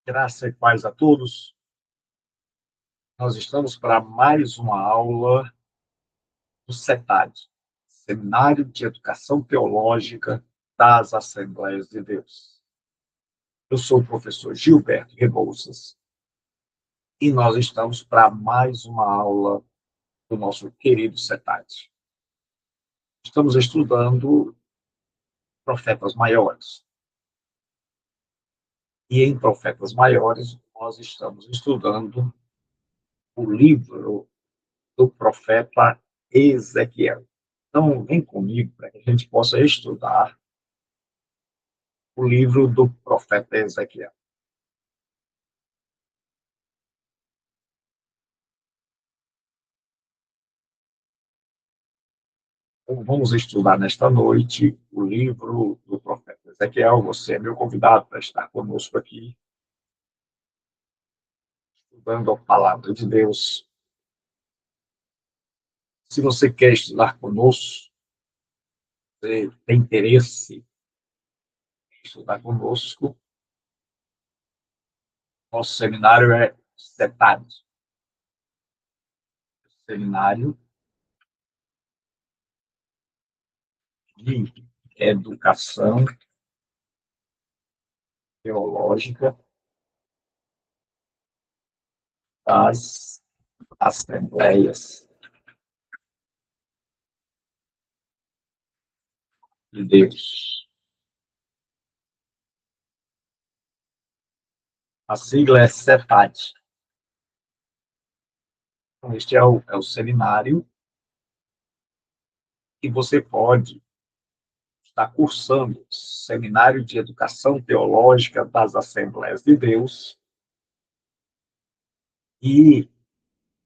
Graça e paz a todos. Nós estamos para mais uma aula do SETAD, Seminário de Educação Teológica das Assembleias de Deus. Eu sou o professor Gilberto Rebouças e nós estamos para mais uma aula do nosso querido SETAD. Estamos estudando profetas maiores. E em Profetas Maiores, nós estamos estudando o livro do profeta Ezequiel. Então, vem comigo para que a gente possa estudar o livro do profeta Ezequiel. Então, vamos estudar nesta noite o livro do profeta Ezequiel. Você é meu convidado para estar conosco aqui, estudando a palavra de Deus. Se você quer estudar conosco, você tem interesse em estudar conosco, nosso seminário é SETAD, Seminário de Educação Teológica das Assembleias de Deus. A sigla é SETAD. Então, este é o seminário que você pode estar cursando, Seminário de Educação Teológica das Assembleias de Deus, e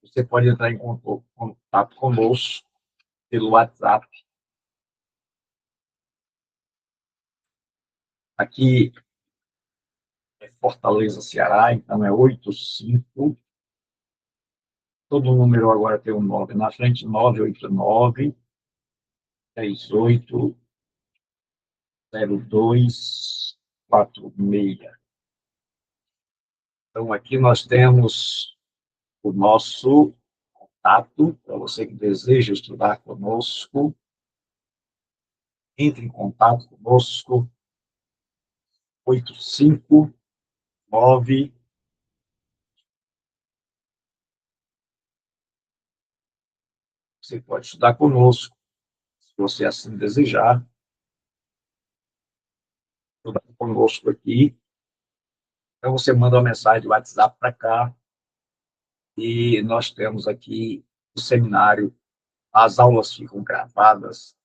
você pode entrar em contato conosco pelo WhatsApp. Aqui é Fortaleza, Ceará, então é 85. Todo número agora tem um 9 na frente, 989 38 0246. Então, aqui nós temos o nosso contato, para você que deseja estudar conosco, entre em contato conosco, 859. Você pode estudar conosco, se você assim desejar, estudar conosco aqui. Então, você manda uma mensagem de WhatsApp para cá, e nós temos aqui o seminário, as aulas ficam gravadas,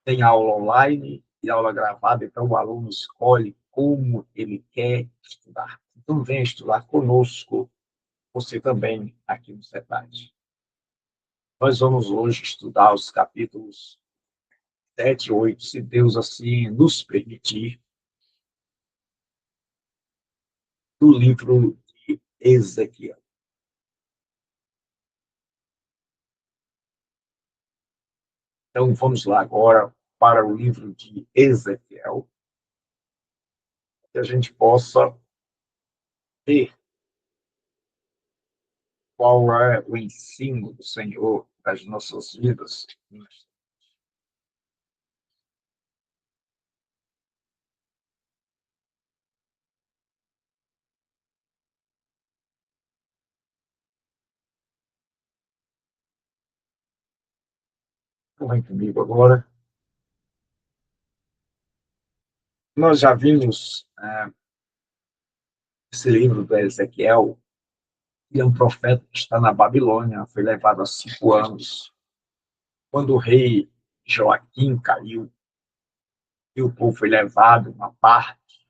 tem aula online e aula gravada, então o aluno escolhe como ele quer estudar. Então, venha estudar conosco, você também, aqui no SETAD. Nós vamos hoje estudar os capítulos 7 e 8, se Deus assim nos permitir, do livro de Ezequiel. Então, vamos lá agora para o livro de Ezequiel, que a gente possa ver qual é o ensino do Senhor para as nossas vidas. Então, vem comigo agora. Nós já vimos esse livro do Ezequiel, que é um profeta que está na Babilônia, foi levado há 5 anos. Quando o rei Joaquim caiu e o povo foi levado, uma parte,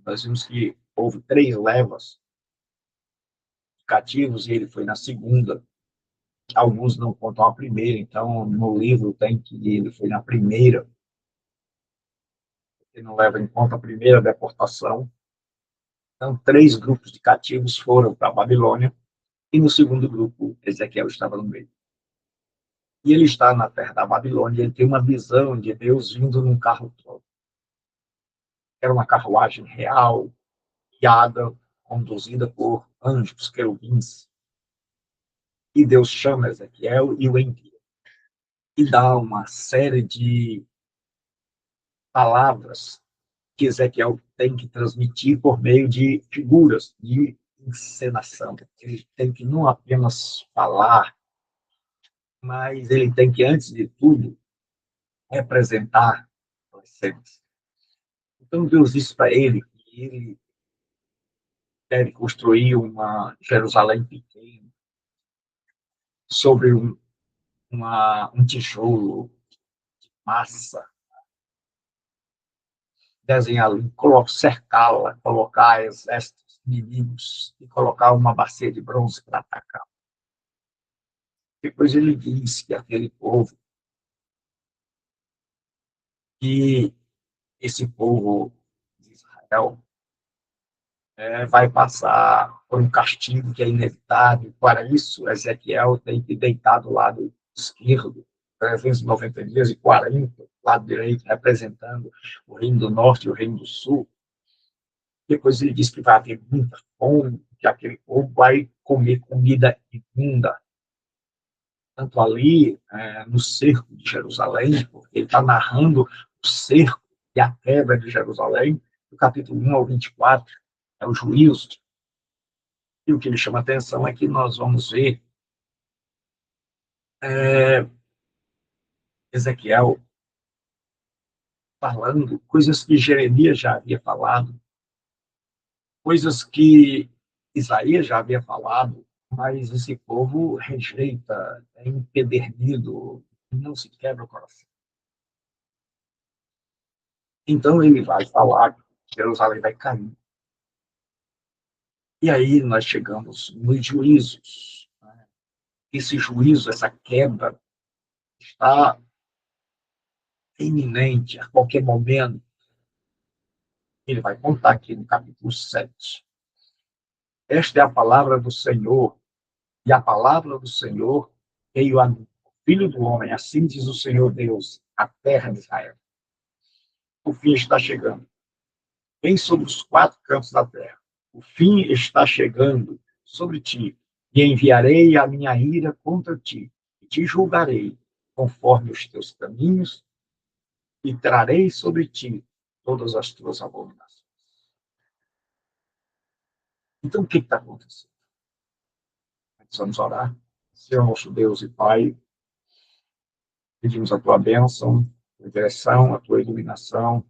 nós vimos que houve 3 levas cativos e ele foi na segunda. Alguns não contam a primeira, então no livro tem que ele foi na primeira, ele não leva em conta a primeira deportação. Então, 3 grupos de cativos foram para a Babilônia, e no segundo grupo, Ezequiel estava no meio. E ele está na terra da Babilônia, ele tem uma visão de Deus vindo num carro todo. Era uma carruagem real, guiada conduzida por anjos, querubins, e Deus chama Ezequiel e o envia. E dá uma série de palavras que Ezequiel tem que transmitir por meio de figuras de encenação. Ele tem que não apenas falar, mas ele tem que, antes de tudo, representar as cenas. Então, Deus disse para ele que ele deve construir uma Jerusalém pequena, sobre um tijolo de massa, desenhá-la, cercá-la, colocar exércitos inimigos e colocar uma bacia de bronze para atacar. Depois ele diz que aquele povo, que esse povo de Israel vai passar por um castigo que é inevitável. Para isso, Ezequiel tem que deitar do lado esquerdo, 390 dias e 40, lado direito, representando o reino do norte e o reino do sul. Depois ele diz que vai haver muita fome, que aquele povo vai comer comida imunda. Tanto ali, no cerco de Jerusalém, porque ele está narrando o cerco e a quebra de Jerusalém, do capítulo 1 ao 24, é o juízo. E o que me chama a atenção é que nós vamos ver Ezequiel falando coisas que Jeremias já havia falado, coisas que Isaías já havia falado, mas esse povo rejeita, é empedernido, não se quebra o coração. Então ele vai falar que Jerusalém vai cair. E aí nós chegamos nos juízos. Esse juízo, essa quebra, está iminente a qualquer momento. Ele vai contar aqui no capítulo 7. Esta é a palavra do Senhor, e a palavra do Senhor veio a mim, filho do homem, assim diz o Senhor Deus, a terra de Israel. O fim está chegando. Vem sobre os quatro cantos da terra. O fim está chegando sobre ti, e enviarei a minha ira contra ti, e te julgarei conforme os teus caminhos, e trarei sobre ti todas as tuas abominações. Então, o que está acontecendo? Vamos orar. Senhor nosso Deus e Pai, pedimos a tua bênção, a tua direção, a tua iluminação,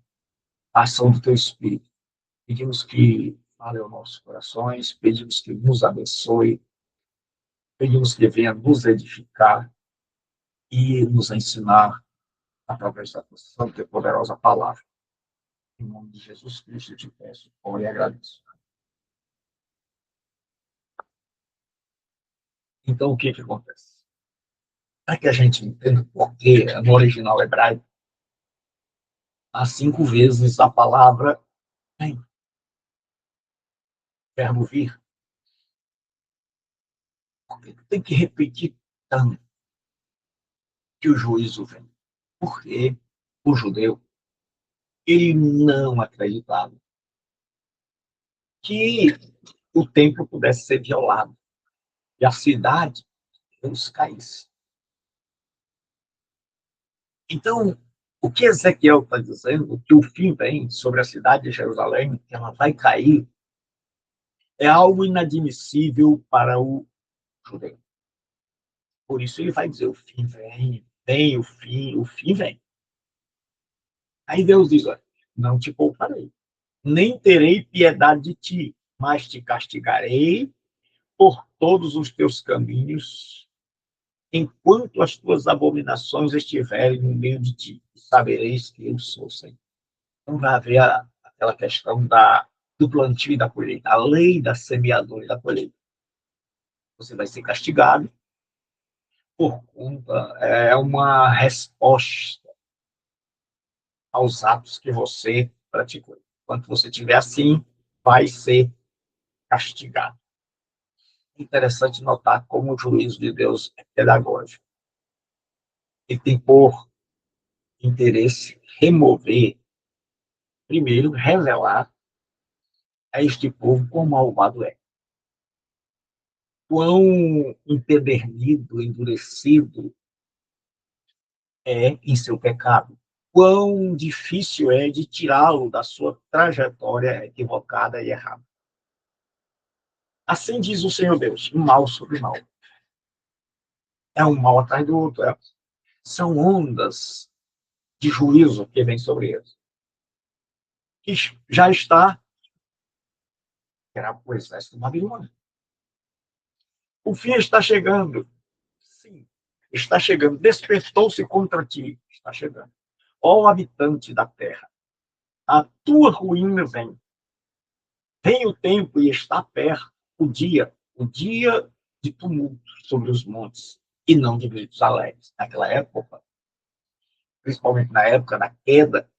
a ação do teu Espírito. Pedimos que fale aos nossos corações, pedimos que nos abençoe, pedimos que venha nos edificar e nos ensinar através da tua santa e poderosa palavra. Em nome de Jesus Cristo, eu te peço, oro e agradeço. Então, o que acontece? Para que a gente entenda por que, no original hebraico, há 5 vezes a palavra vem, verbo vir. Porque tem que repetir tanto que o juízo vem. Porque o judeu, ele não acreditava que o templo pudesse ser violado e a cidade de Deus caísse. Então, o que Ezequiel está dizendo, que o fim vem sobre a cidade de Jerusalém, que ela vai cair, é algo inadmissível para o judeu. Por isso ele vai dizer, o fim vem, vem o fim vem. Aí Deus diz, olha, não te pouparei, nem terei piedade de ti, mas te castigarei por todos os teus caminhos, enquanto as tuas abominações estiverem no meio de ti, sabereis que eu sou o Senhor. Então vai haver aquela questão do plantio e da colheita, a lei da semeadura e da colheita. Você vai ser castigado por conta, é uma resposta aos atos que você praticou. Enquanto você estiver assim, vai ser castigado. Interessante notar como o juízo de Deus é pedagógico. Ele tem por interesse remover, primeiro, revelar a este povo quão malvado é, quão empedernido, endurecido é em seu pecado, quão difícil é de tirá-lo da sua trajetória equivocada e errada. Assim diz o Senhor Deus, mal sobre mal. É um mal atrás do outro. São ondas de juízo que vem sobre eles. Que já está, era o exército babilônico. O fim está chegando. Sim, está chegando. Despertou-se contra ti. Está chegando. Ó habitante da terra, a tua ruína vem. Vem o tempo e está perto o dia de tumulto sobre os montes, e não de gritos alegres. Naquela época, principalmente na época da queda,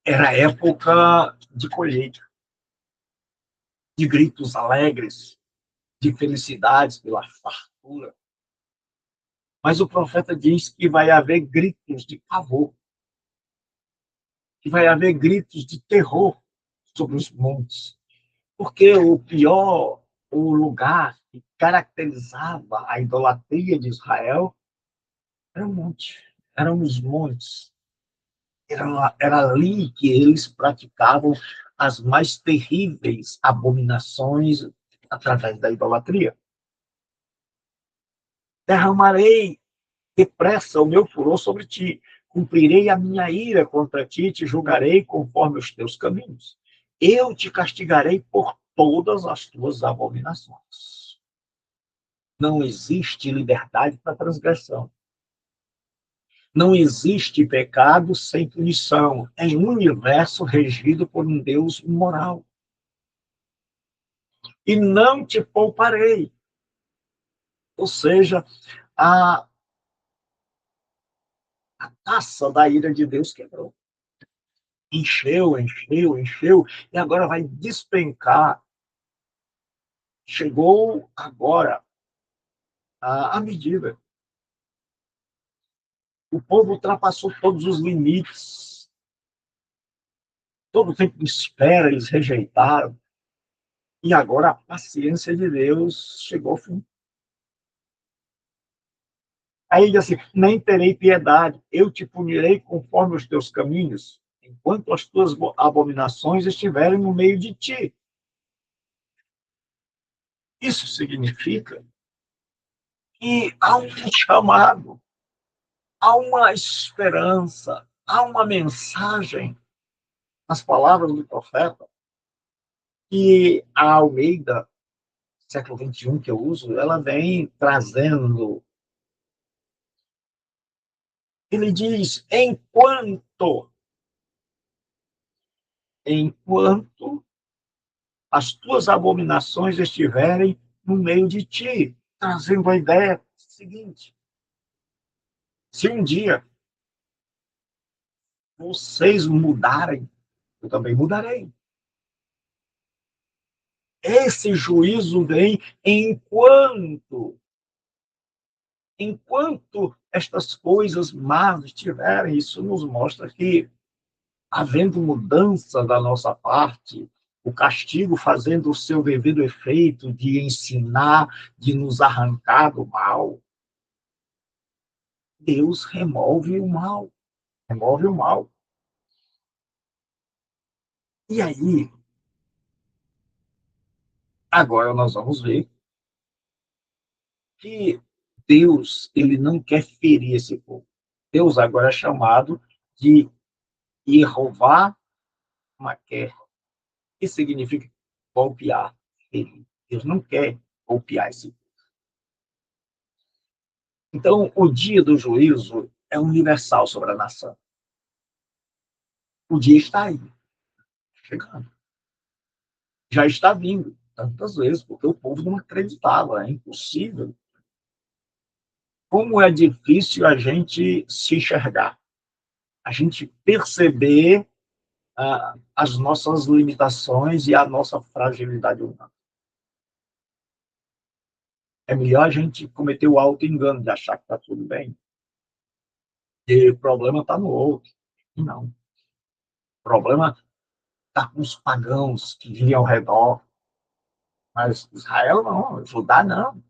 era época de colheita, de gritos alegres, de felicidades pela fartura. Mas o profeta diz que vai haver gritos de pavor, que vai haver gritos de terror sobre os montes. Porque o lugar que caracterizava a idolatria de Israel era o monte, eram os montes. Era ali que eles praticavam as mais terríveis abominações através da idolatria. Derramarei depressa o meu furor sobre ti, cumprirei a minha ira contra ti, te julgarei conforme os teus caminhos. Eu te castigarei por todas as tuas abominações. Não existe liberdade para transgressão. Não existe pecado sem punição. É um universo regido por um Deus moral. E não te pouparei. Ou seja, a, a taça da ira de Deus quebrou. Encheu, encheu, encheu, e agora vai despencar. Chegou agora a medida. O povo ultrapassou todos os limites. Todo o tempo de espera eles rejeitaram. E agora a paciência de Deus chegou ao fim. Aí ele diz assim: nem terei piedade, eu te punirei conforme os teus caminhos, enquanto as tuas abominações estiverem no meio de ti. Isso significa que há um chamado, há uma esperança, há uma mensagem nas palavras do profeta, que a Almeida, século XXI, que eu uso, ela vem trazendo. Ele diz: enquanto as tuas abominações estiverem no meio de ti, trazendo a ideia seguinte: se um dia vocês mudarem, eu também mudarei. Esse juízo vem enquanto estas coisas más estiverem. Isso nos mostra que, havendo mudança da nossa parte, o castigo fazendo o seu devido efeito de ensinar, de nos arrancar do mal, Deus remove o mal, remove o mal. E aí, agora nós vamos ver que Deus, ele não quer ferir esse povo. Deus agora é chamado de Jeová Maquer, que significa golpear, ferir. Deus não quer golpear esse povo. Então, o dia do juízo é universal sobre a nação. O dia está aí, chegando. Já está vindo, tantas vezes, porque o povo não acreditava, é impossível. Como é difícil a gente se enxergar, a gente perceber as nossas limitações e a nossa fragilidade humana. É melhor a gente cometer o auto-engano de achar que está tudo bem, e o problema está no outro. Não. O problema está com os pagãos que viviam ao redor, mas Israel não, Judá não.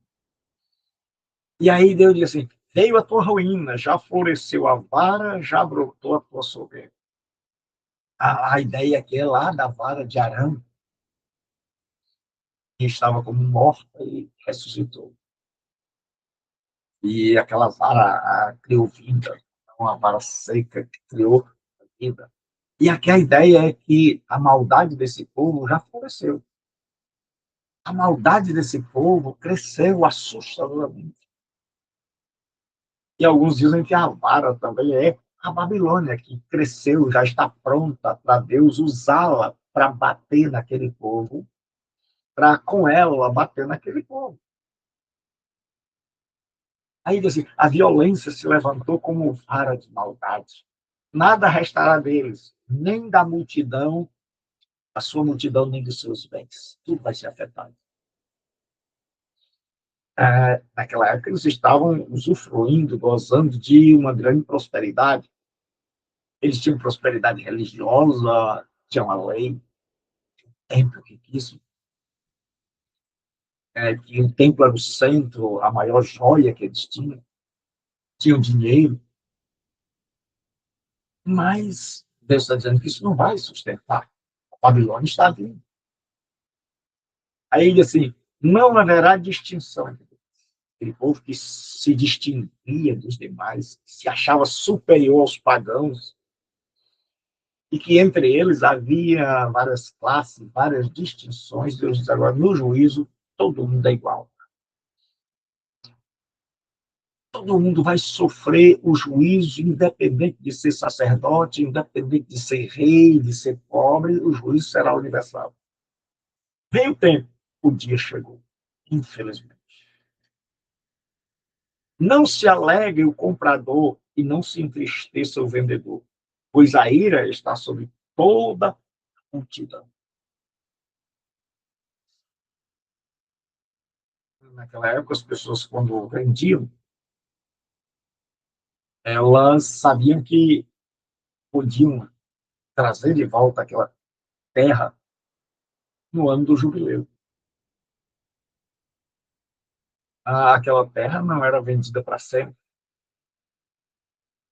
E aí Deus diz assim, veio a tua ruína, já floresceu a vara, já brotou a tua soberba. A ideia aqui é lá da vara de Arão, que estava como morta e ressuscitou. E aquela vara criou vida, uma vara seca que criou vida. E aqui a ideia é que a maldade desse povo já floresceu. A maldade desse povo cresceu assustadoramente. E alguns dizem que a vara também é a Babilônia, que cresceu, já está pronta para Deus usá-la para bater naquele povo, para com ela bater naquele povo. Aí diz assim, a violência se levantou como vara de maldade. Nada restará deles, nem da multidão, a sua multidão, nem dos seus bens. Tudo vai ser afetado. Naquela época, eles estavam usufruindo, gozando de uma grande prosperidade. Eles tinham prosperidade religiosa, tinham a lei, templo riquíssimo, que o templo era o centro, a maior joia que eles tinham dinheiro, mas Deus está dizendo que isso não vai sustentar. A Babilônia está vindo. Aí ele assim, não haverá distinção. Aquele povo que se distinguia dos demais, que se achava superior aos pagãos, e que entre eles havia várias classes, várias distinções. Deus diz agora, no juízo, todo mundo é igual. Todo mundo vai sofrer o juízo, independente de ser sacerdote, independente de ser rei, de ser pobre, o juízo será universal. Vem o tempo, o dia chegou, infelizmente. Não se alegre o comprador e não se entristeça o vendedor, pois a ira está sobre toda a multidão. Naquela época, as pessoas, quando vendiam, elas sabiam que podiam trazer de volta aquela terra no ano do jubileu. Aquela terra não era vendida para sempre.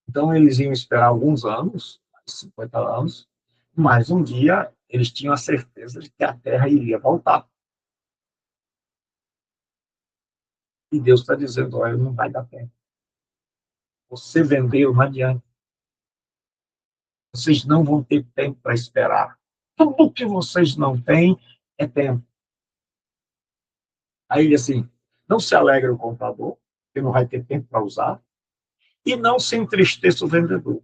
Então, eles iam esperar alguns anos, 50 anos, mas um dia eles tinham a certeza de que a terra iria voltar. E Deus está dizendo, olha, não vai dar tempo. Você vendeu, não adianta. Vocês não vão ter tempo para esperar. Tudo que vocês não têm é tempo. Aí, assim, não se alegre o comprador, que não vai ter tempo para usar, e não se entristeça o vendedor,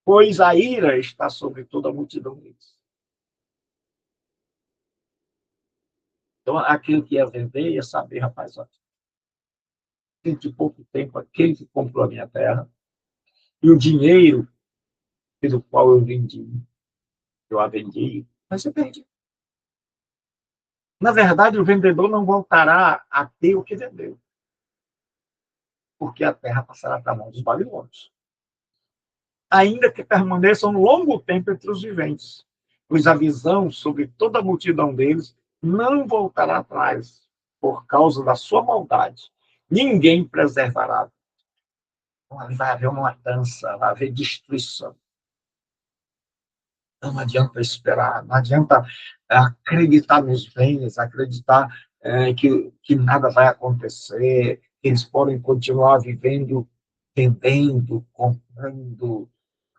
pois a ira está sobre toda a multidão deles. Então, aquele que ia vender ia saber, rapaz, ó, dentro de pouco tempo, aquele que comprou a minha terra, e o dinheiro pelo qual eu a vendi, vai ser perdido. Na verdade, o vendedor não voltará a ter o que vendeu, porque a terra passará para a mão dos babilônios. Ainda que permaneçam um longo tempo entre os viventes, pois a visão sobre toda a multidão deles não voltará atrás, por causa da sua maldade. Ninguém preservará. Vai haver uma matança, vai haver destruição. Não adianta esperar, não adianta acreditar nos bens, acreditar que nada vai acontecer, que eles podem continuar vivendo, vendendo, comprando,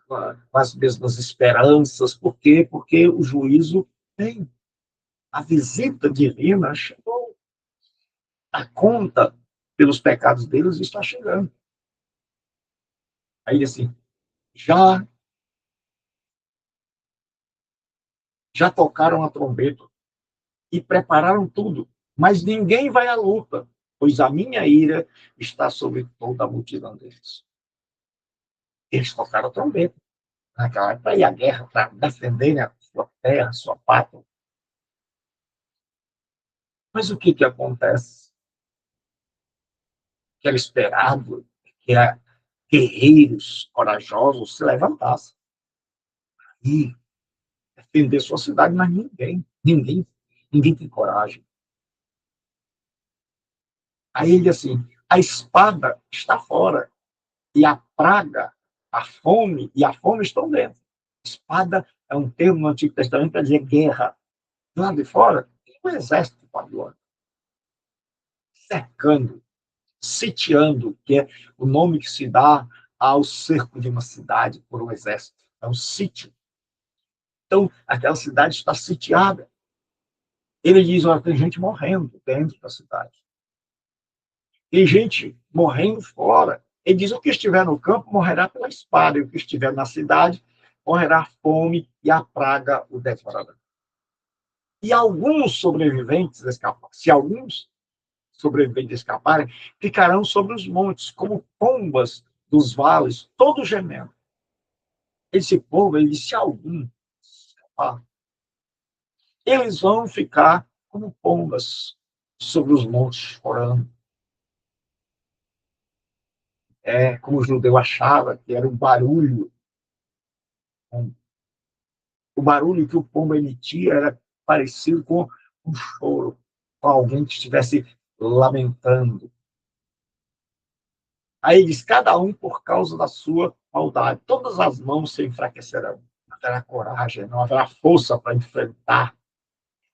com as mesmas esperanças. Por quê? Porque o juízo vem. A visita divina chegou. A conta pelos pecados deles está chegando. Aí, assim, já, já tocaram a trombeta e prepararam tudo, mas ninguém vai à luta, pois a minha ira está sobre toda a multidão deles. Eles tocaram a trombeta naquela época, para ir à guerra, para defenderem a sua terra, a sua pátria. Mas o que acontece? Que era esperado que guerreiros corajosos se levantassem. E defender sua cidade, mas ninguém tem coragem. Aí ele diz assim, a espada está fora, e a praga, a fome estão dentro. Espada é um termo no Antigo Testamento para dizer guerra. Do lado de fora, tem um exército babilônico cercando, sitiando, que é o nome que se dá ao cerco de uma cidade por um exército. É um sítio. Então, aquela cidade está sitiada. Ele diz, olha, tem gente morrendo dentro da cidade. Tem gente morrendo fora. Ele diz, o que estiver no campo morrerá pela espada, e o que estiver na cidade morrerá a fome e a praga o devorará. E alguns sobreviventes escaparem, se alguns sobreviventes escaparem, ficarão sobre os montes, como pombas dos vales, todos gemendo. Esse povo, ele disse, se algum escapar, eles vão ficar como pombas sobre os montes, chorando. É como o judeu achava que era um barulho. O barulho que o pombo emitia era parecido com um choro, com alguém que estivesse lamentando. Aí diz, cada um por causa da sua maldade. Todas as mãos se enfraquecerão. Não haverá coragem, não haverá força para enfrentar.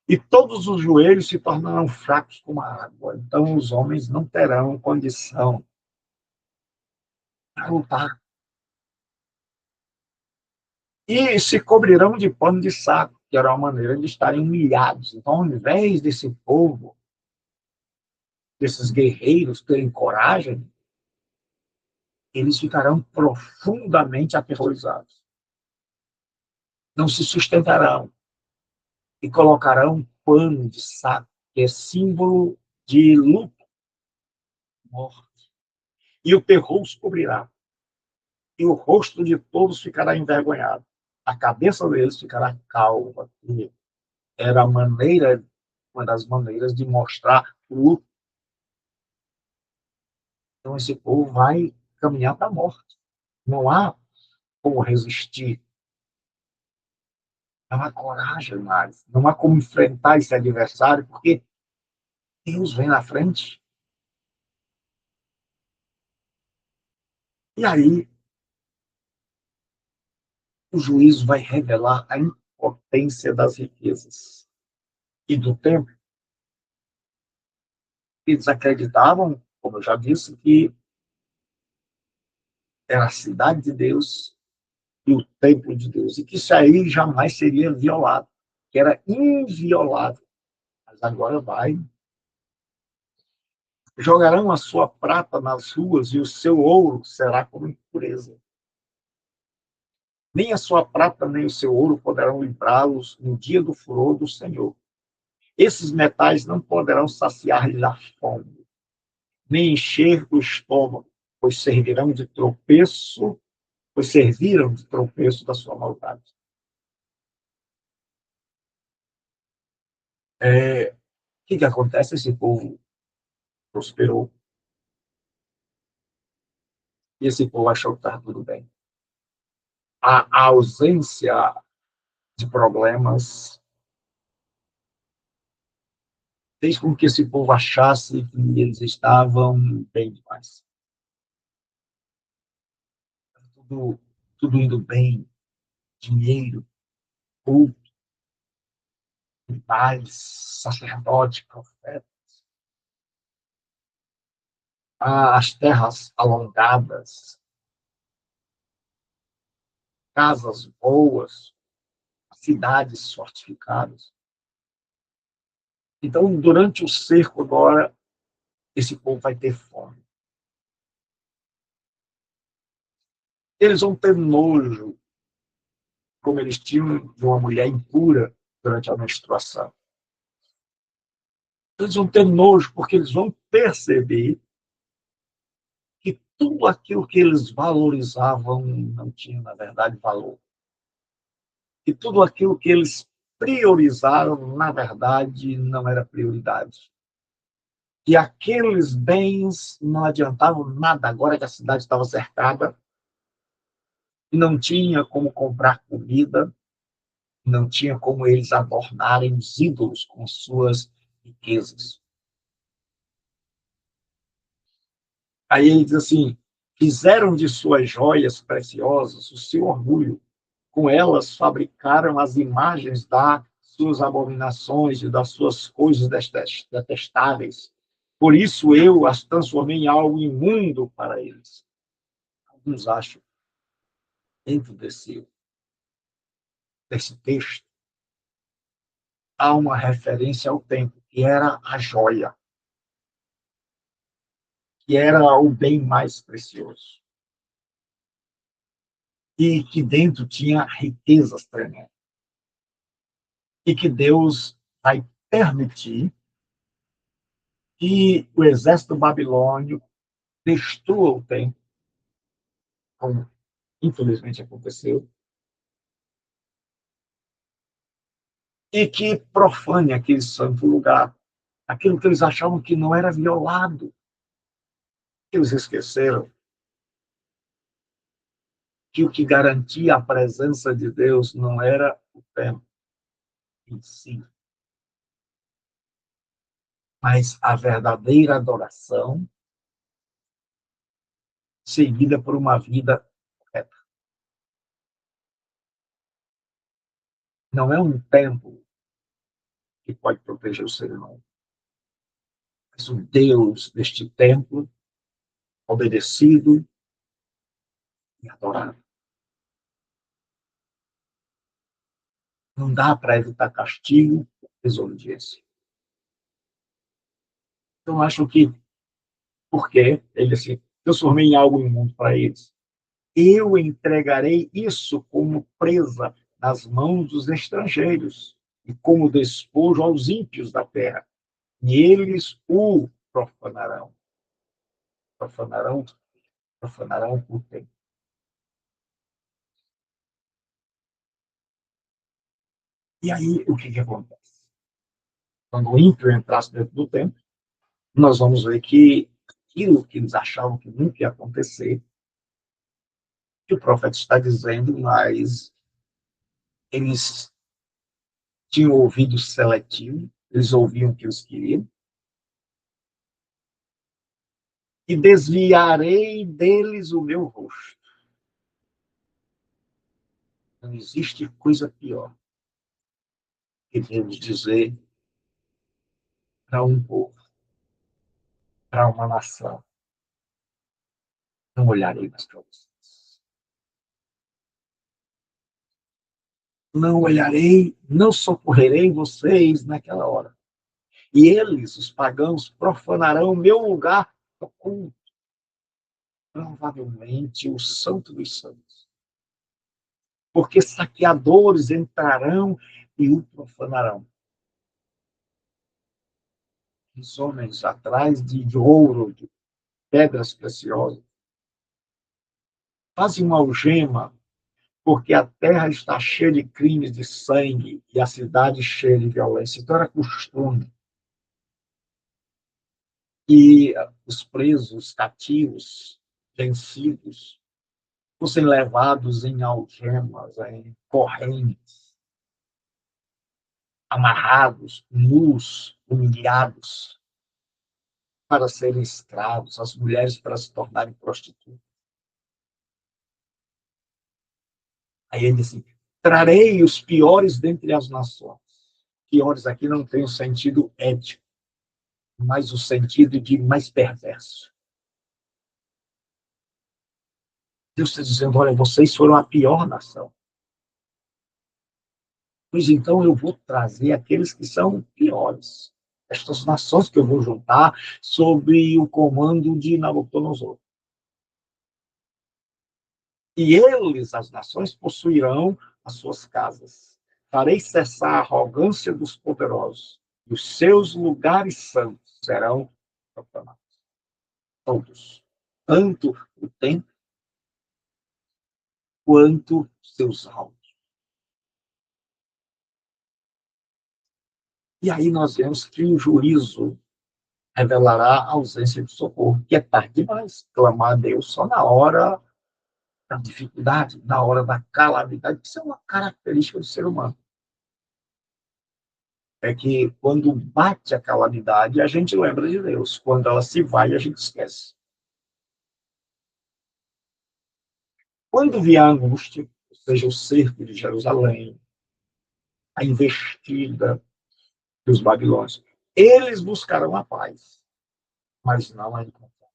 E todos os joelhos se tornarão fracos como a água. Então os homens não terão condição para lutar. E se cobrirão de pano de saco, que era uma maneira de estarem humilhados. Então, ao invés desse povo, desses guerreiros terem coragem, eles ficarão profundamente aterrorizados. Não se sustentarão e colocarão um pano de saco, que é símbolo de luto, morte. E o terror os cobrirá. E o rosto de todos ficará envergonhado. A cabeça deles ficará calva. E era a maneira, uma das maneiras de mostrar o luto. Então, esse povo vai caminhar para a morte. Não há como resistir. Não há coragem mais. Não há como enfrentar esse adversário, porque Deus vem na frente. E aí, o juízo vai revelar a impotência das riquezas e do tempo. Eles acreditavam, como eu já disse, que era a cidade de Deus e o templo de Deus, e que isso aí jamais seria violado, que era inviolável. Mas agora vai. Jogarão a sua prata nas ruas e o seu ouro será como impureza. Nem a sua prata nem o seu ouro poderão livrá-los no dia do furor do Senhor. Esses metais não poderão saciar-lhes a fome, nem encher o estômago, pois servirão de tropeço, pois serviram de tropeço da sua maldade. O que acontece? Esse povo prosperou, e esse povo achou que estava tudo bem. A ausência de problemas fez com que esse povo achasse que eles estavam bem demais. Tudo, tudo indo bem, dinheiro, culto, pais, sacerdote, profeta, as terras alongadas, casas boas, cidades fortificadas. Então, durante o cerco agora, esse povo vai ter fome. Eles vão ter nojo, como eles tinham de uma mulher impura durante a menstruação. Eles vão ter nojo, porque eles vão perceber que tudo aquilo que eles valorizavam não tinha, na verdade, valor. E tudo aquilo que eles priorizaram, na verdade, não era prioridade. E aqueles bens não adiantavam nada, agora que a cidade estava cercada, e não tinha como comprar comida, Não tinha como eles adornarem os ídolos com suas riquezas. Aí ele diz assim: fizeram de suas joias preciosas o seu orgulho. Com elas fabricaram as imagens das suas abominações e das suas coisas detestáveis. Por isso eu as transformei em algo imundo para eles. Alguns acham, dentro desse texto, há uma referência ao templo, que era a joia, que era o bem mais precioso. E que dentro tinha riquezas tremendas. E que Deus vai permitir que o exército babilônio destrua o templo, como infelizmente aconteceu, e que profane aquele santo lugar, aquilo que eles achavam que não era violado. Eles esqueceram que o que garantia a presença de Deus não era o templo em si, mas a verdadeira adoração seguida por uma vida correta. Não é um templo que pode proteger o ser humano, mas o Deus deste templo obedecido e adorado. Não dá para evitar castigo, desobediência. Então, acho que, porque ele assim, transformei em algo imundo para eles, eu entregarei isso como presa nas mãos dos estrangeiros e como despojo aos ímpios da terra. E eles o profanarão. Profanarão, profanarão o templo. E aí, o que acontece? Quando o ímpio entrasse dentro do templo, nós vamos ver que aquilo que eles achavam que nunca ia acontecer, que o profeta está dizendo, mas eles tinham ouvido seletivo, eles ouviam o que eles queriam, e desviarei deles o meu rosto. Não existe coisa pior que Deus dizer para um povo, para uma nação: não olharei mais para vocês. Não olharei, não socorrerei vocês naquela hora. E eles, os pagãos, profanarão o meu lugar oculto, provavelmente o Santo dos Santos. Porque saqueadores entrarão e o profanarão. Os homens atrás de ouro, de pedras preciosas, fazem uma algema, porque a terra está cheia de crimes de sangue e a cidade cheia de violência. Então era costume. E os presos, cativos, vencidos, fossem levados em algemas, em correntes, amarrados, nus, humilhados, para serem escravos, as mulheres para se tornarem prostitutas. Aí ele disse: trarei os piores dentre as nações. Piores aqui não tem o sentido ético, mas o sentido de mais perverso. Deus está dizendo: olha, vocês foram a pior nação. Pois então eu vou trazer aqueles que são piores. Estas nações que eu vou juntar sob o comando de Nabucodonosor. E eles, as nações, possuirão as suas casas. Farei cessar a arrogância dos poderosos, e os seus lugares santos serão profanados. Todos. Tanto o templo quanto seus altos. E aí nós vemos que o juízo revelará a ausência de socorro, que é tarde demais. Clamar a Deus só na hora da dificuldade, na hora da calamidade, isso é uma característica do ser humano. é que quando bate a calamidade, a gente lembra de Deus. Quando ela se vai, a gente esquece. Quando vier a angústia, ou seja, o cerco de Jerusalém, a investida dos babilônios, eles buscarão a paz, mas não a encontrarão.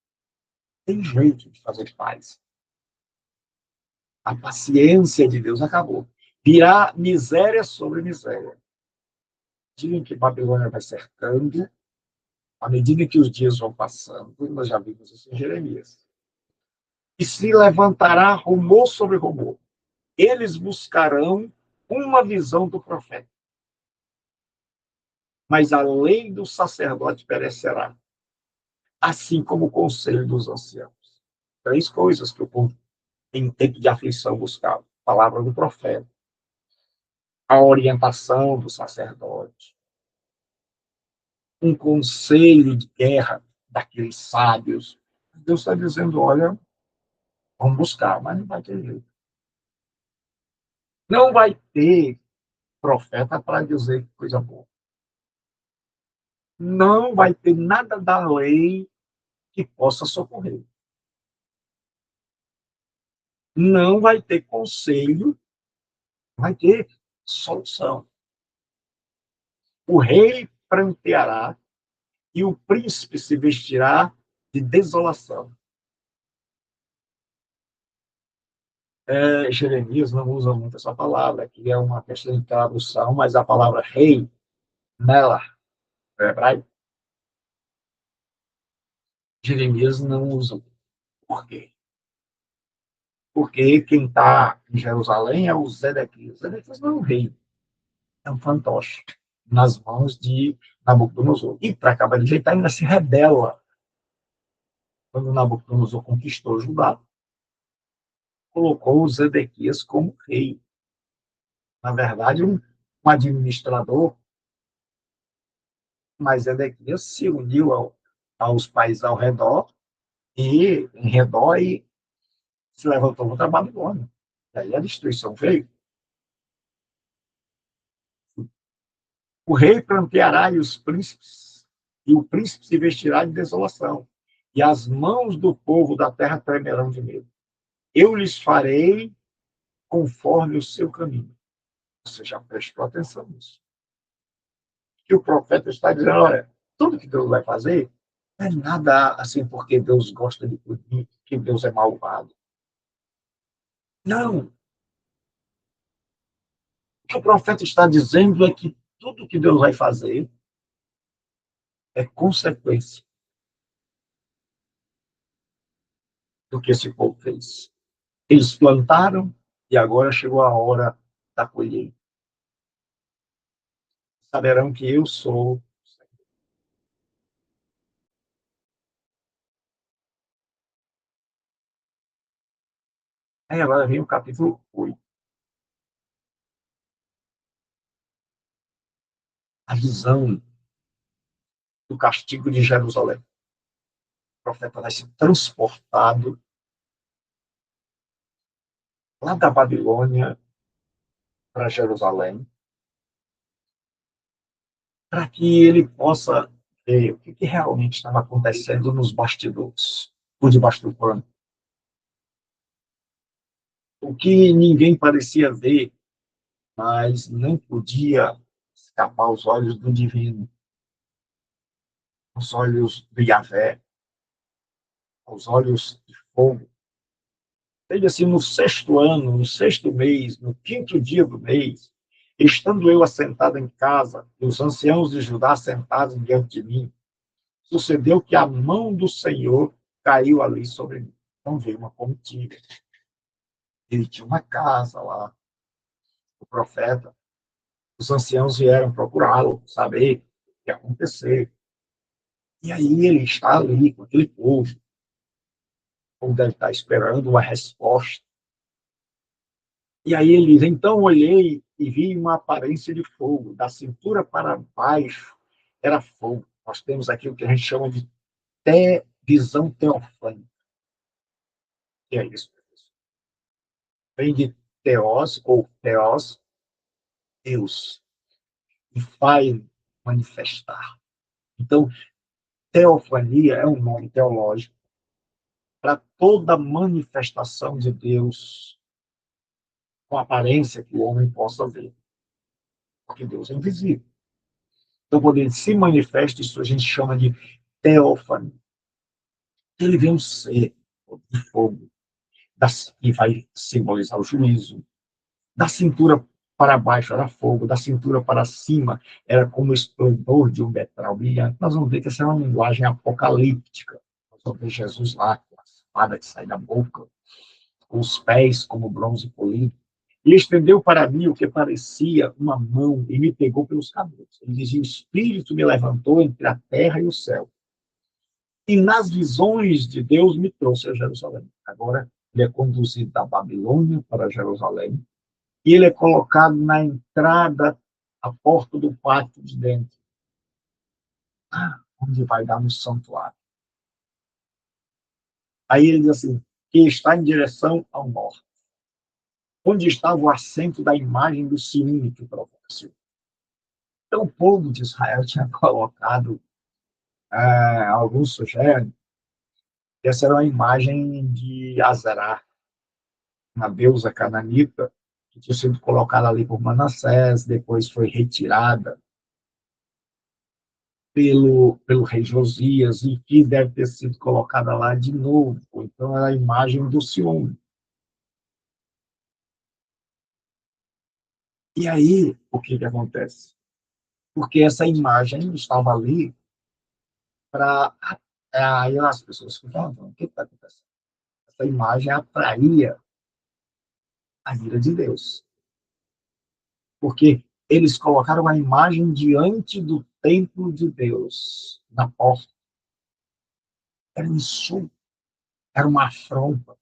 Tem jeito de fazer paz. A paciência de Deus acabou. Virá miséria sobre miséria. Dizem que Babilônia vai cercando, à medida que os dias vão passando, nós já vimos isso em Jeremias. E se levantará rumor sobre rumor. Eles buscarão uma visão do profeta. Mas a lei do sacerdote perecerá, assim como o conselho dos anciãos. Três coisas que o povo, em tempo de aflição, buscava: a palavra do profeta, a orientação do sacerdote, um conselho de guerra daqueles sábios. Deus está dizendo: olha, vamos buscar, mas não vai ter jeito. Não vai ter profeta para dizer coisa boa. Não vai ter nada da lei que possa socorrer. Não vai ter conselho, vai ter solução. O rei pranteará e o príncipe se vestirá de desolação. Jeremias não usa muito essa palavra, que é uma questão de tradução, mas a palavra rei, nela, no hebraico, Jeremias não usa. Por quê? Porque quem está em Jerusalém é o Zedequias. Zedequias não é um rei, é um fantoche nas mãos de Nabucodonosor. E, para acabar de ajeitar, ainda se rebela. Quando Nabucodonosor conquistou Judá, colocou o Zedequias como rei. Na verdade, um administrador, mas Zedequias se uniu aos países ao redor e em redor e se levantou contra a Babilônia. Daí a destruição veio. O rei pranteará e o príncipe se vestirá de desolação, e as mãos do povo da terra tremerão de medo. Eu lhes farei conforme o seu caminho. Você já prestou atenção nisso? Que o profeta está dizendo: olha, tudo que Deus vai fazer não é nada assim porque Deus gosta de punir, que Deus é malvado. Não. O que o profeta está dizendo é que tudo que Deus vai fazer é consequência do que esse povo fez. Eles plantaram e agora chegou a hora da colheita. Saberão que eu sou. Aí agora vem o capítulo 8. A visão do castigo de Jerusalém. O profeta vai ser transportado lá da Babilônia para Jerusalém, para que ele possa ver o que realmente estava acontecendo nos bastidores, por debaixo do pano. O que ninguém parecia ver, mas não podia escapar aos olhos do divino, aos olhos do Yahvé, aos olhos de fogo. Veja assim, no sexto ano, no sexto mês, no quinto dia do mês, estando eu assentado em casa, e os anciãos de Judá sentados diante de mim, sucedeu que a mão do Senhor caiu ali sobre mim. Então veio uma comitiva. Ele tinha uma casa lá, o profeta. Os anciãos vieram procurá-lo, saber o que ia acontecer. E aí ele está ali com aquele povo, como deve estar esperando uma resposta. E aí ele diz: então olhei e vi uma aparência de fogo, da cintura para baixo era fogo. Nós temos aqui o que a gente chama de visão teofânica. Que é isso? Vem de teos, ou teos, Deus. E fai, manifestar. Então, teofania é um nome teológico para toda manifestação de Deus com aparência que o homem possa ver, porque Deus é invisível. Então, quando ele se manifesta, isso a gente chama de teofania. Ele vem um ser de fogo, que vai simbolizar o juízo. Da cintura para baixo era fogo, da cintura para cima era como o esplendor de um metal brilhante. Nós vamos ver que essa é uma linguagem apocalíptica. Nós vamos ver Jesus lá, com a espada que sai da boca, com os pés como bronze polido. E estendeu para mim o que parecia uma mão e me pegou pelos cabelos. Ele dizia: o Espírito me levantou entre a terra e o céu. E nas visões de Deus me trouxe a Jerusalém. Agora ele é conduzido da Babilônia para Jerusalém e ele é colocado na entrada, à porta do pátio de dentro, onde vai dar no santuário. Aí ele diz assim, que está em direção ao norte, onde estava o assento da imagem do ciúme que provoca ciúme. Então, o povo de Israel tinha colocado, alguns sugerem, que essa era uma imagem de Azerá, uma deusa cananita, que tinha sido colocada ali por Manassés, depois foi retirada pelo rei Josias, e que deve ter sido colocada lá de novo. Então, era a imagem do ciúme. E aí, o que acontece? Porque essa imagem estava ali para... Aí as pessoas ficavam, o que está acontecendo? Essa imagem atraía a ira de Deus. Porque eles colocaram a imagem diante do templo de Deus, na porta. Era um insulto, era uma afronta.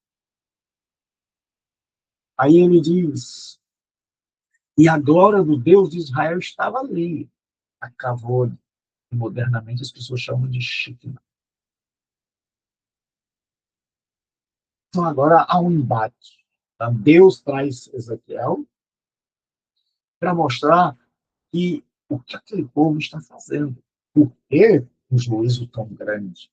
Aí ele diz, e a glória do Deus de Israel estava ali. A Kavod, modernamente as pessoas chamam de Shekhinah. Então agora há um embate. Então, Deus traz Ezequiel para mostrar que o que aquele povo está fazendo. Por que um juízo tão grande?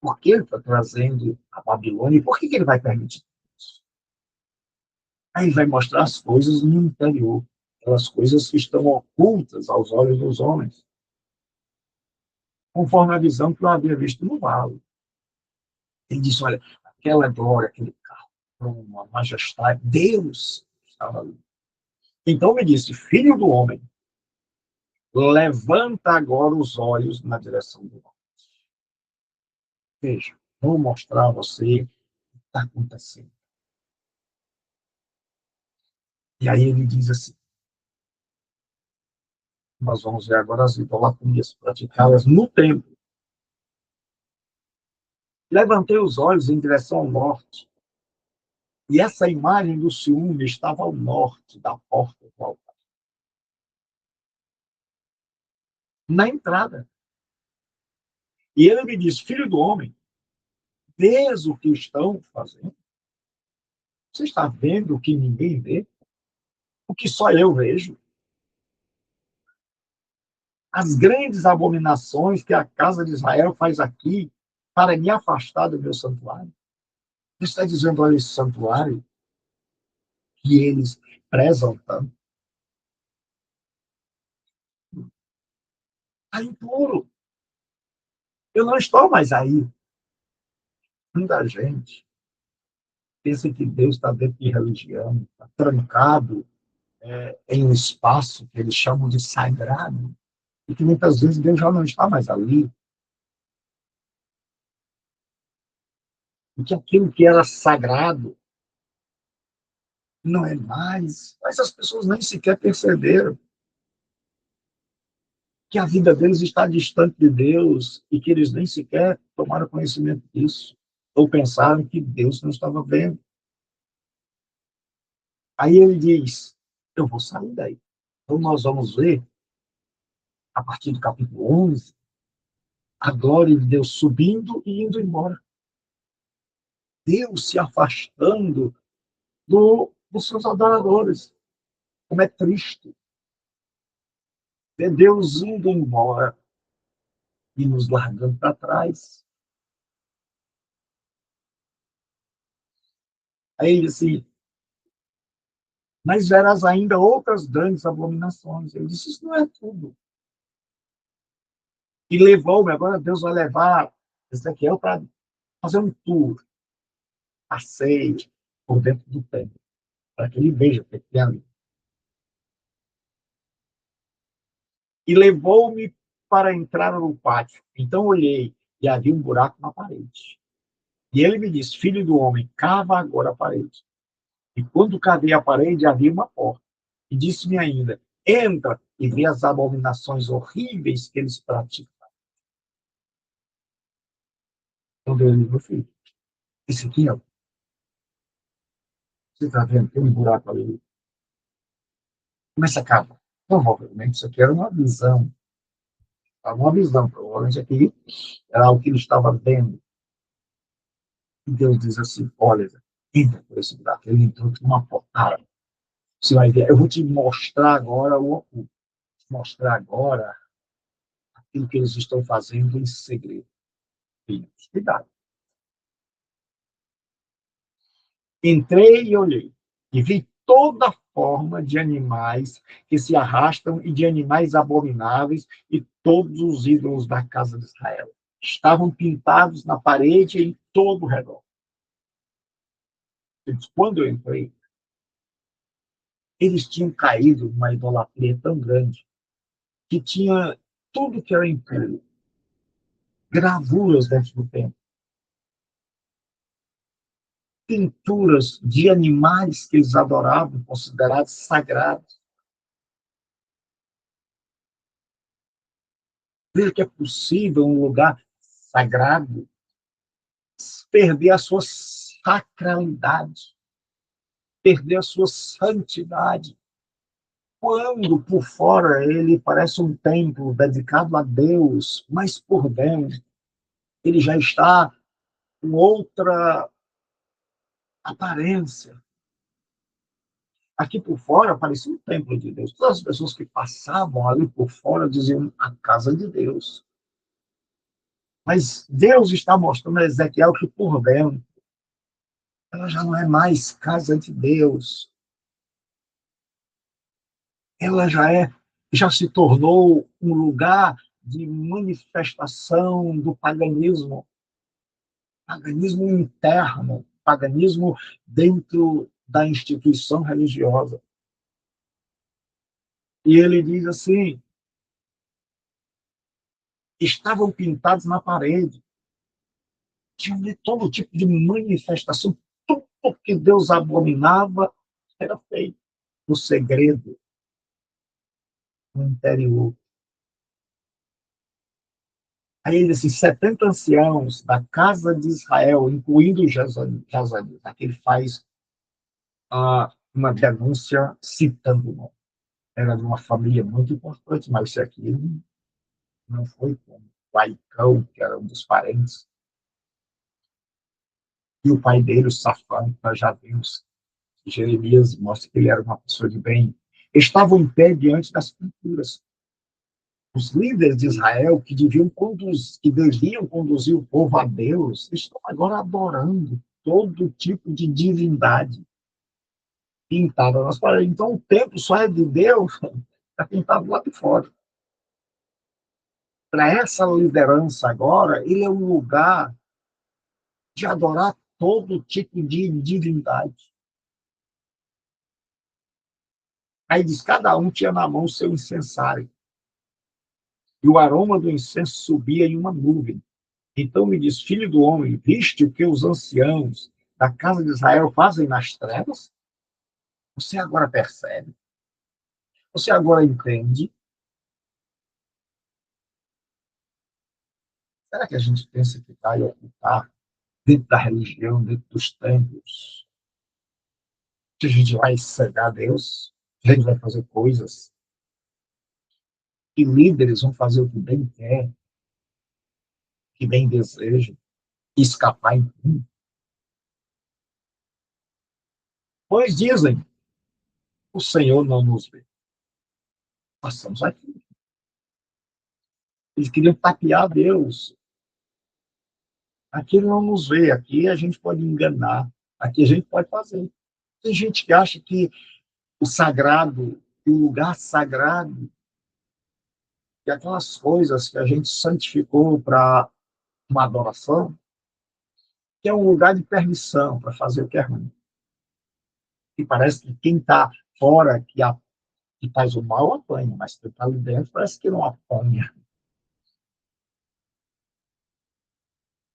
Por que ele está trazendo a Babilônia? E por que ele vai permitir isso? Aí ele vai mostrar as coisas no interior, aquelas coisas que estão ocultas aos olhos dos homens, conforme a visão que eu havia visto no vale. Ele disse, olha, aquela glória, aquele carro, uma majestade, Deus estava ali. Então me disse, filho do homem, levanta agora os olhos na direção do norte. Veja, vou mostrar a você o que está acontecendo. E aí ele diz assim, nós vamos ver agora as idolatrias praticadas no templo. Levantei os olhos em direção ao norte, e essa imagem do ciúme estava ao norte da porta do altar. Na entrada. E ele me disse, filho do homem, vês o que estão fazendo? Você está vendo o que ninguém vê? O que só eu vejo? As grandes abominações que a casa de Israel faz aqui para me afastar do meu santuário. Você está dizendo, olha, esse santuário que eles prezam tanto, está impuro. Eu não estou mais aí. Muita gente pensa que Deus está dentro de religião, está trancado em um espaço que eles chamam de sagrado, e que muitas vezes Deus já não está mais ali, e que aquilo que era sagrado não é mais. Mas as pessoas nem sequer perceberam que a vida deles está distante de Deus e que eles nem sequer tomaram conhecimento disso, ou pensaram que Deus não estava vendo. Aí ele diz, eu vou sair daí. Então nós vamos ver, a partir do capítulo 11, a glória de Deus subindo e indo embora. Deus se afastando dos seus adoradores. Como é triste. ver Deus indo embora e nos largando para trás. Aí ele disse, mas verás ainda outras grandes abominações. Eu disse, isso não é tudo. E levou-me, agora Deus vai levar Ezequiel para fazer um tour, passeio por dentro do templo, para que ele veja o que tem ali. E levou-me para entrar no pátio. Então olhei e havia um buraco na parede. E ele me disse, filho do homem, cava agora a parede. E quando cavei a parede, havia uma porta. E disse-me ainda, entra e vê as abominações horríveis que eles praticam. Então Deus disse, meu filho, esse aqui, ó, você está vendo, tem um buraco ali. Começa a cavar. Provavelmente isso aqui era uma visão, provavelmente aqui era o que ele estava vendo. E Deus diz assim, olha, entra por esse buraco. Ele entrou com uma portada. Você vai ver, eu vou te mostrar agora o oculto. Mostrar agora aquilo que eles estão fazendo em segredo. Filhos, cuidado. Entrei e olhei, e vi toda forma de animais que se arrastam e de animais abomináveis e todos os ídolos da casa de Israel. Estavam pintados na parede e em todo o redor. Quando eu entrei, eles tinham caído numa idolatria tão grande que tinha tudo que era impuro, gravuras dentro do templo, pinturas de animais que eles adoravam, considerados sagrados. Veja que é possível um lugar sagrado perder a sua sacralidade, perder a sua santidade. Quando por fora ele parece um templo dedicado a Deus, mas por dentro ele já está com outra aparência. Aqui por fora parecia um templo de Deus. Todas as pessoas que passavam ali por fora diziam a casa de Deus. Mas Deus está mostrando a Ezequiel que por dentro ela já não é mais casa de Deus. Ela já se tornou um lugar de manifestação do paganismo interno, paganismo dentro da instituição religiosa. E ele diz assim, estavam pintados na parede, tinham de todo tipo de manifestação, tudo que Deus abominava era feito no segredo, no interior. Aí ele disse, 70 anciãos da casa de Israel, incluindo Jazanias, aqui ele faz uma denúncia citando o nome. Era de uma família muito importante, mas isso aqui não foi como o Aicão, que era um dos parentes, e o pai dele, o Safã, nós já vimos, Jeremias mostra que ele era uma pessoa de bem, estavam em pé diante das pinturas. Os líderes de Israel que deviam conduzir o povo a Deus, estão agora adorando todo tipo de divindade pintada nas paredes. Então, o templo só é de Deus, está pintado lá de fora. Para essa liderança agora, ele é um lugar de adorar todo tipo de divindade. Aí diz, cada um tinha na mão seu incensário. E o aroma do incenso subia em uma nuvem. Então me diz, filho do homem, viste o que os anciãos da casa de Israel fazem nas trevas? Você agora percebe? Você agora entende? Será que a gente pensa que vai ocultar dentro da religião, dentro dos templos, que a gente vai cegar a Deus? A gente vai fazer coisas que líderes vão fazer o que bem quer, que bem deseja, escapar em tudo? Pois dizem, o Senhor não nos vê. Passamos aqui. Eles queriam tapear Deus. Aqui ele não nos vê, aqui a gente pode enganar, aqui a gente pode fazer. Tem gente que acha que o sagrado, o lugar sagrado, que aquelas coisas que a gente santificou para uma adoração, que é um lugar de permissão para fazer o que é ruim. E parece que quem está fora, que faz o mal, apanha, mas quem está ali dentro parece que não apanha.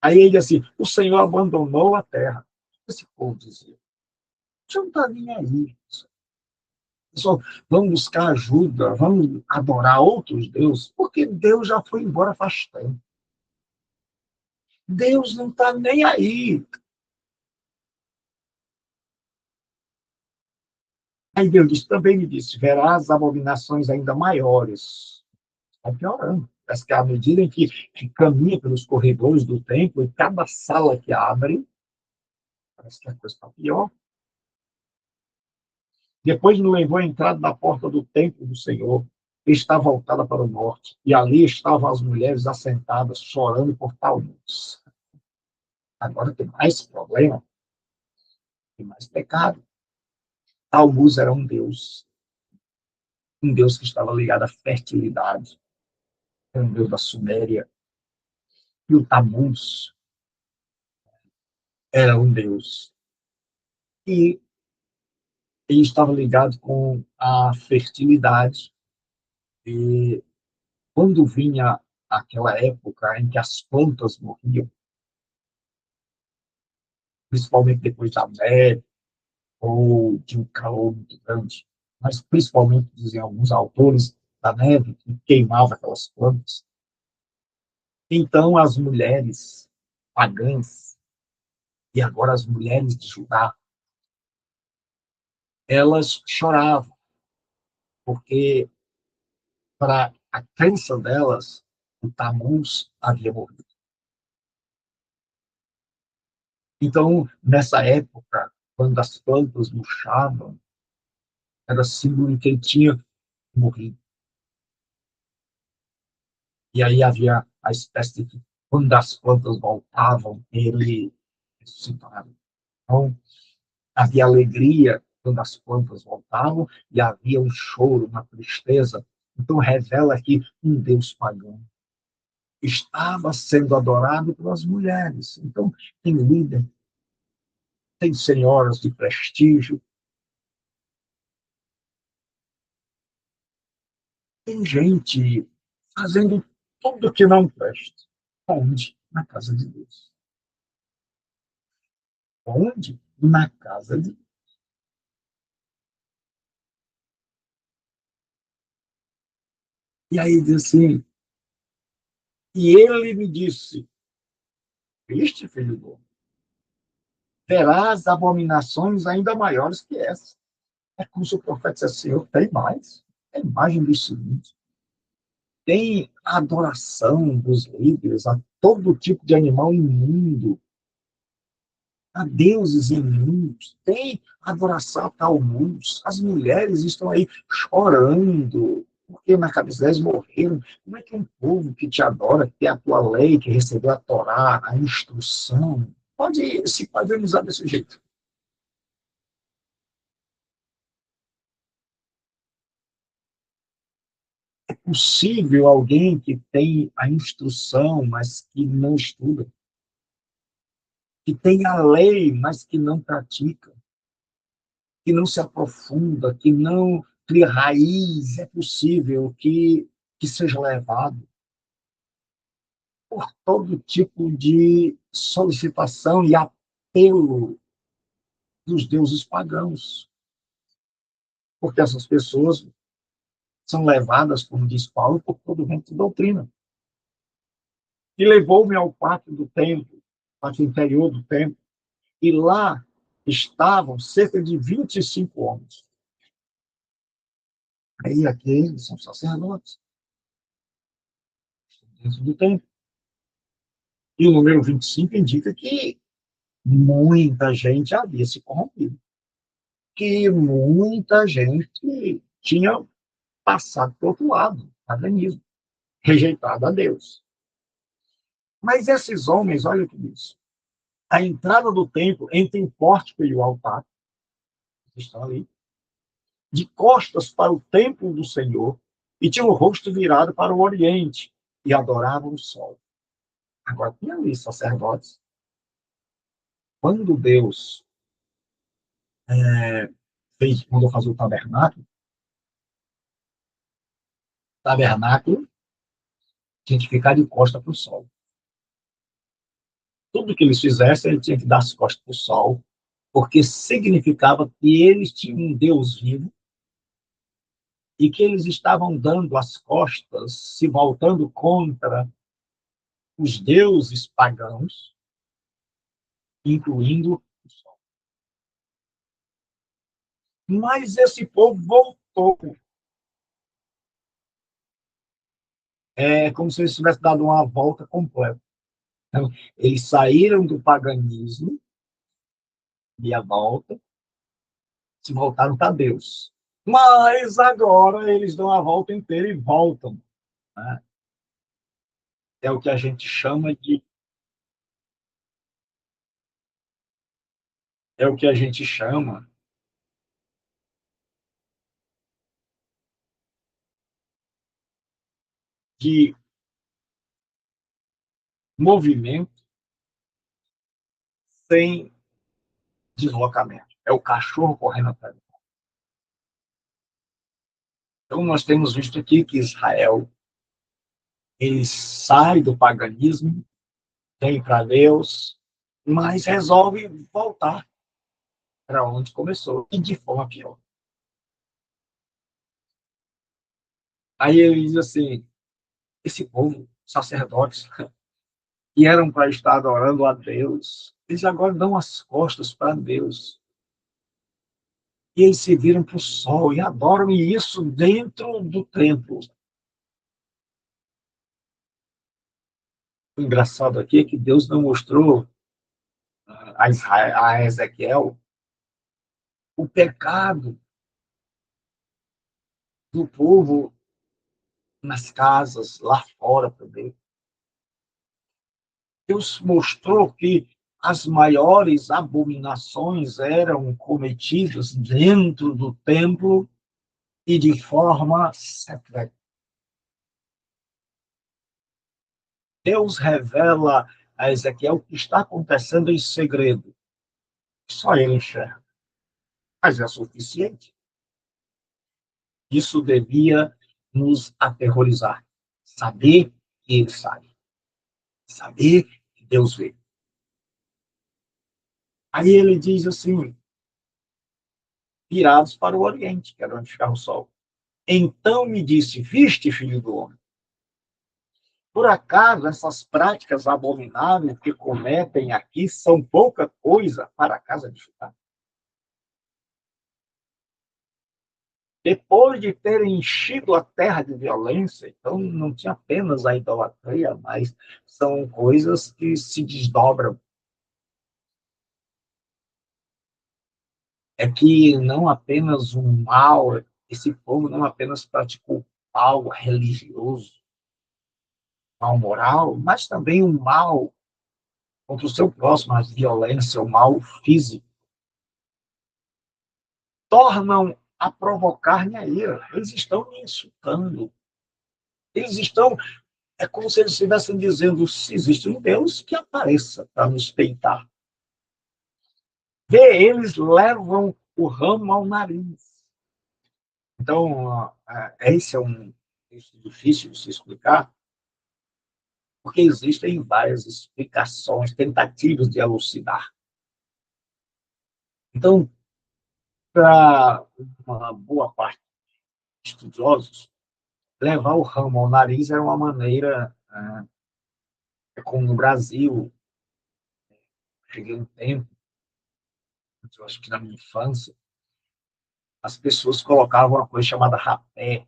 Aí ele diz assim, o Senhor abandonou a terra. Esse povo dizia, você não está nem aí. Pessoal, vamos buscar ajuda, vamos adorar outros deuses, porque Deus já foi embora faz tempo. Deus não está nem aí. Aí Deus disse, também me disse, verás abominações ainda maiores. Está piorando. Parece que à medida em que caminha pelos corredores do templo, e cada sala que abre, parece que a coisa está pior. Depois me levou à entrada da porta do templo do Senhor, que está voltada para o norte, e ali estavam as mulheres assentadas, chorando por Talmuz. Agora tem mais problema, tem mais pecado. Talmuz era um deus que estava ligado à fertilidade, era um deus da Suméria, e o Tammuz era um deus. E ele estava ligado com a fertilidade, e quando vinha aquela época em que as plantas morriam, principalmente depois da neve ou de um calor muito grande, mas principalmente, dizem alguns autores, da neve que queimava aquelas plantas. Então, as mulheres pagãs, e agora as mulheres de Judá, elas choravam, porque, para a crença delas, o Tammuz havia morrido. Então, nessa época, quando as plantas murchavam, era símbolo que ele tinha morrido. E aí havia a espécie de que, quando as plantas voltavam, ele ressuscitava. Então, havia alegria quando as plantas voltavam e havia um choro, uma tristeza. Então, revela que um Deus pagão estava sendo adorado pelas mulheres. Então, tem líder, tem senhoras de prestígio, tem gente fazendo tudo que não presta. Onde? Na casa de Deus. Onde? Na casa de Deus. E aí diz assim, e ele me disse, viste, filho do homem, verás abominações ainda maiores que essa. É como se o profeta dissesse, Senhor, tem mais. É a imagem do seguinte, tem a adoração dos líderes a todo tipo de animal imundo, a deuses imundos, tem adoração a Talmuz. As mulheres estão aí chorando, porque na cabeça delas morreram. Como é que um povo que te adora, que tem a tua lei, que recebeu a Torá, a instrução, pode se padronizar desse jeito? É possível alguém que tem a instrução, mas que não estuda, que tem a lei, mas que não pratica, que não se aprofunda, que não cria raiz, é possível que seja levado por todo tipo de solicitação e apelo dos deuses pagãos, porque essas pessoas são levadas, como diz Paulo, por todo vento de doutrina. E levou-me ao pátio do templo, pátio interior do templo, e lá estavam cerca de 25 homens. Aí aqueles são sacerdotes, dentro do templo. E o número 25 indica que muita gente havia se corrompido, que muita gente tinha passado para o outro lado, paganismo. rejeitado a Deus. Mas esses homens, olha o que diz. A entrada do templo entre o pórtico e o altar, que estão ali, de costas para o templo do Senhor, e tinha o rosto virado para o oriente, e adoravam o sol. Agora, tinha ali sacerdotes. Quando Deus mandou fazer o tabernáculo tinha que ficar de costa para o sol. Tudo que eles fizessem, ele tinha que dar as costas para o sol, porque significava que eles tinham um Deus vivo e que eles estavam dando as costas, se voltando contra os deuses pagãos, incluindo o sol. Mas esse povo voltou. É como se eles tivessem dado uma volta completa. Então, eles saíram do paganismo e a volta, se voltaram para Deus. Mas agora eles dão a volta inteira e voltam. Né? É o que a gente chama de é o que a gente chama de movimento sem deslocamento. É o cachorro correndo atrás. Então nós temos visto aqui que Israel ele sai do paganismo, vem para Deus, mas resolve voltar para onde começou e de forma pior. Aí ele diz assim: esse povo, sacerdotes, que eram para estar adorando a Deus, eles agora dão as costas para Deus. E eles se viram para o sol e adoram isso dentro do templo. O engraçado aqui é que Deus não mostrou a Ezequiel o pecado do povo nas casas, lá fora também. Deus mostrou que as maiores abominações eram cometidas dentro do templo e de forma secreta. Deus revela a Ezequiel o que está acontecendo em segredo. Só ele enxerga. Mas é suficiente. Isso devia nos aterrorizar. Saber que ele sabe. Saber que Deus vê. Aí ele diz assim, virados para o Oriente, que era onde ficava o sol. Então me disse, viste, filho do homem, por acaso essas práticas abomináveis que cometem aqui são pouca coisa para a casa de Judá? Depois de terem enchido a terra de violência, então não tinha apenas a idolatria, mas são coisas que se desdobram. É que não apenas um mal, esse povo não apenas praticou mal religioso, mal moral, mas também um mal contra o seu próximo, a violência, o mal físico. Tornam a provocar-me a ira. Eles estão me insultando. Eles estão, é como se eles estivessem dizendo, se existe um Deus, que apareça para nos peitar. Vê, eles levam o ramo ao nariz. Então, esse é um texto difícil de se explicar, porque existem várias explicações, tentativas de elucidar. Então, para uma boa parte de estudiosos, levar o ramo ao nariz era uma maneira, como no Brasil, cheguei um tempo, eu acho que na minha infância, as pessoas colocavam uma coisa chamada rapé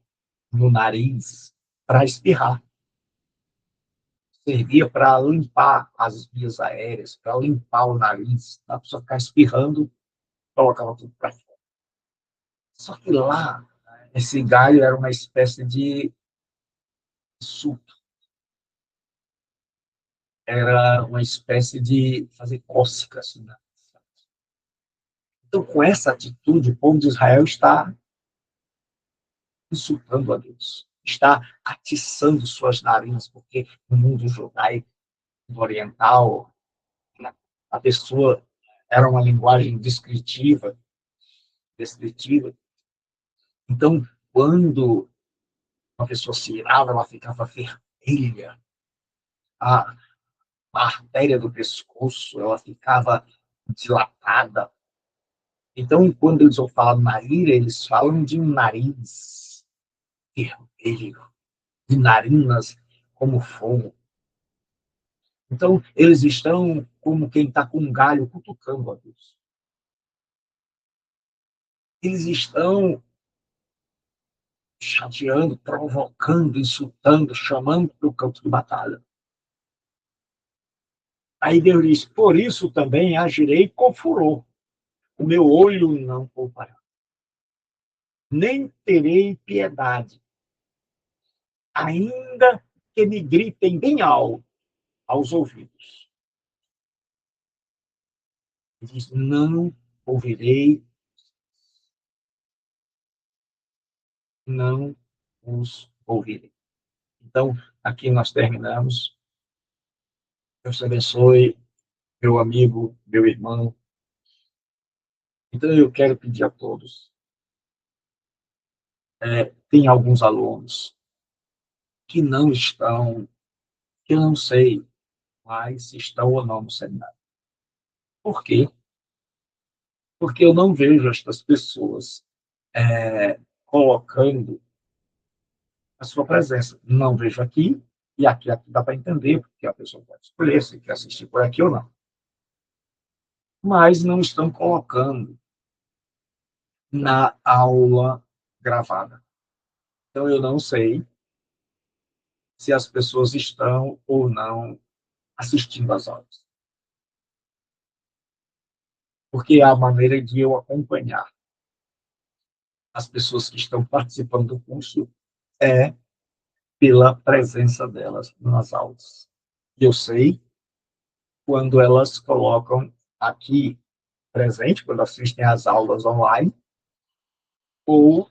no nariz para espirrar. Servia para limpar as vias aéreas, para limpar o nariz, a pessoa ficar espirrando, colocava tudo para fora. Só que lá, esse galho era uma espécie de insulto. Era uma espécie de fazer cócega, assim, né? Então, com essa atitude, o povo de Israel está insultando a Deus, está atiçando suas narinas, porque no mundo judaico, no oriental, né, a pessoa era uma linguagem descritiva. Então, quando uma pessoa se irava, ela ficava vermelha, a, a artéria do pescoço, ela ficava dilatada. Então, quando eles vão falar na ira, eles falam de um nariz vermelho, de narinas como fogo. Então, eles estão como quem está com um galho cutucando a Deus. Eles estão chateando, provocando, insultando, chamando para o campo de batalha. Aí Deus diz: por isso também agirei com furor. O meu olho não poupará. Nem terei piedade, ainda que me gritem bem alto aos ouvidos. Ele diz: não ouvirei, não os ouvirei. Então, aqui nós terminamos. Deus te abençoe, meu amigo, meu irmão. Então, eu quero pedir a todos. Tem alguns alunos que não estão, que eu não sei mais se estão ou não no seminário. Por quê? Porque eu não vejo estas pessoas colocando a sua presença. Não vejo aqui, e aqui dá para entender, porque a pessoa pode escolher se quer assistir por aqui ou não. Mas não estão colocando na aula gravada. Então, eu não sei se as pessoas estão ou não assistindo às aulas. Porque a maneira de eu acompanhar as pessoas que estão participando do curso é pela presença delas nas aulas. E eu sei quando elas colocam aqui presente, quando assistem às aulas online, ou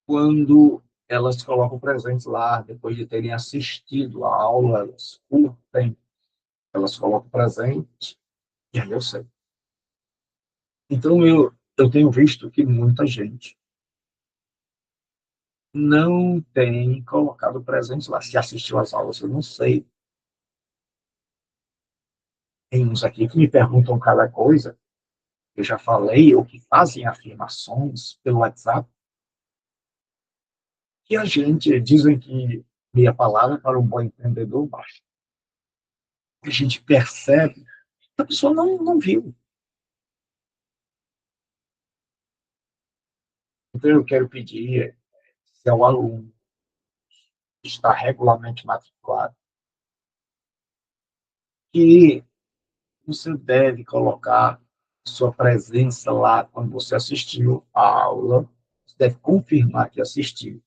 quando elas colocam presentes lá, depois de terem assistido a aula, elas curtem, elas colocam presente, e aí eu sei. Então, eu tenho visto que muita gente não tem colocado presente lá. Se assistiu às aulas, eu não sei. Tem uns aqui que me perguntam cada coisa, eu já falei, ou que fazem afirmações pelo WhatsApp, que a gente, dizem que meia palavra para um bom entendedor basta. A gente percebe que a pessoa não viu. Então, eu quero pedir, se é o aluno que está regularmente matriculado, que você deve colocar sua presença lá quando você assistiu a aula, você deve confirmar que assistiu,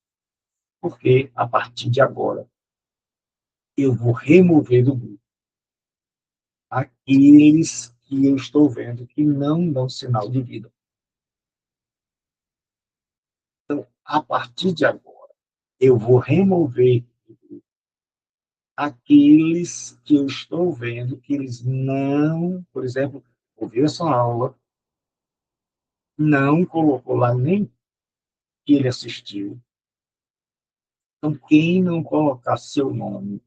porque a partir de agora eu vou remover do grupo aqueles que eu estou vendo que não dão sinal de vida. Então, a partir de agora, eu vou remover aqueles que eu estou vendo que eles não, por exemplo, ouviram essa aula, não colocou lá nem que ele assistiu. Então, quem não colocar seu nome,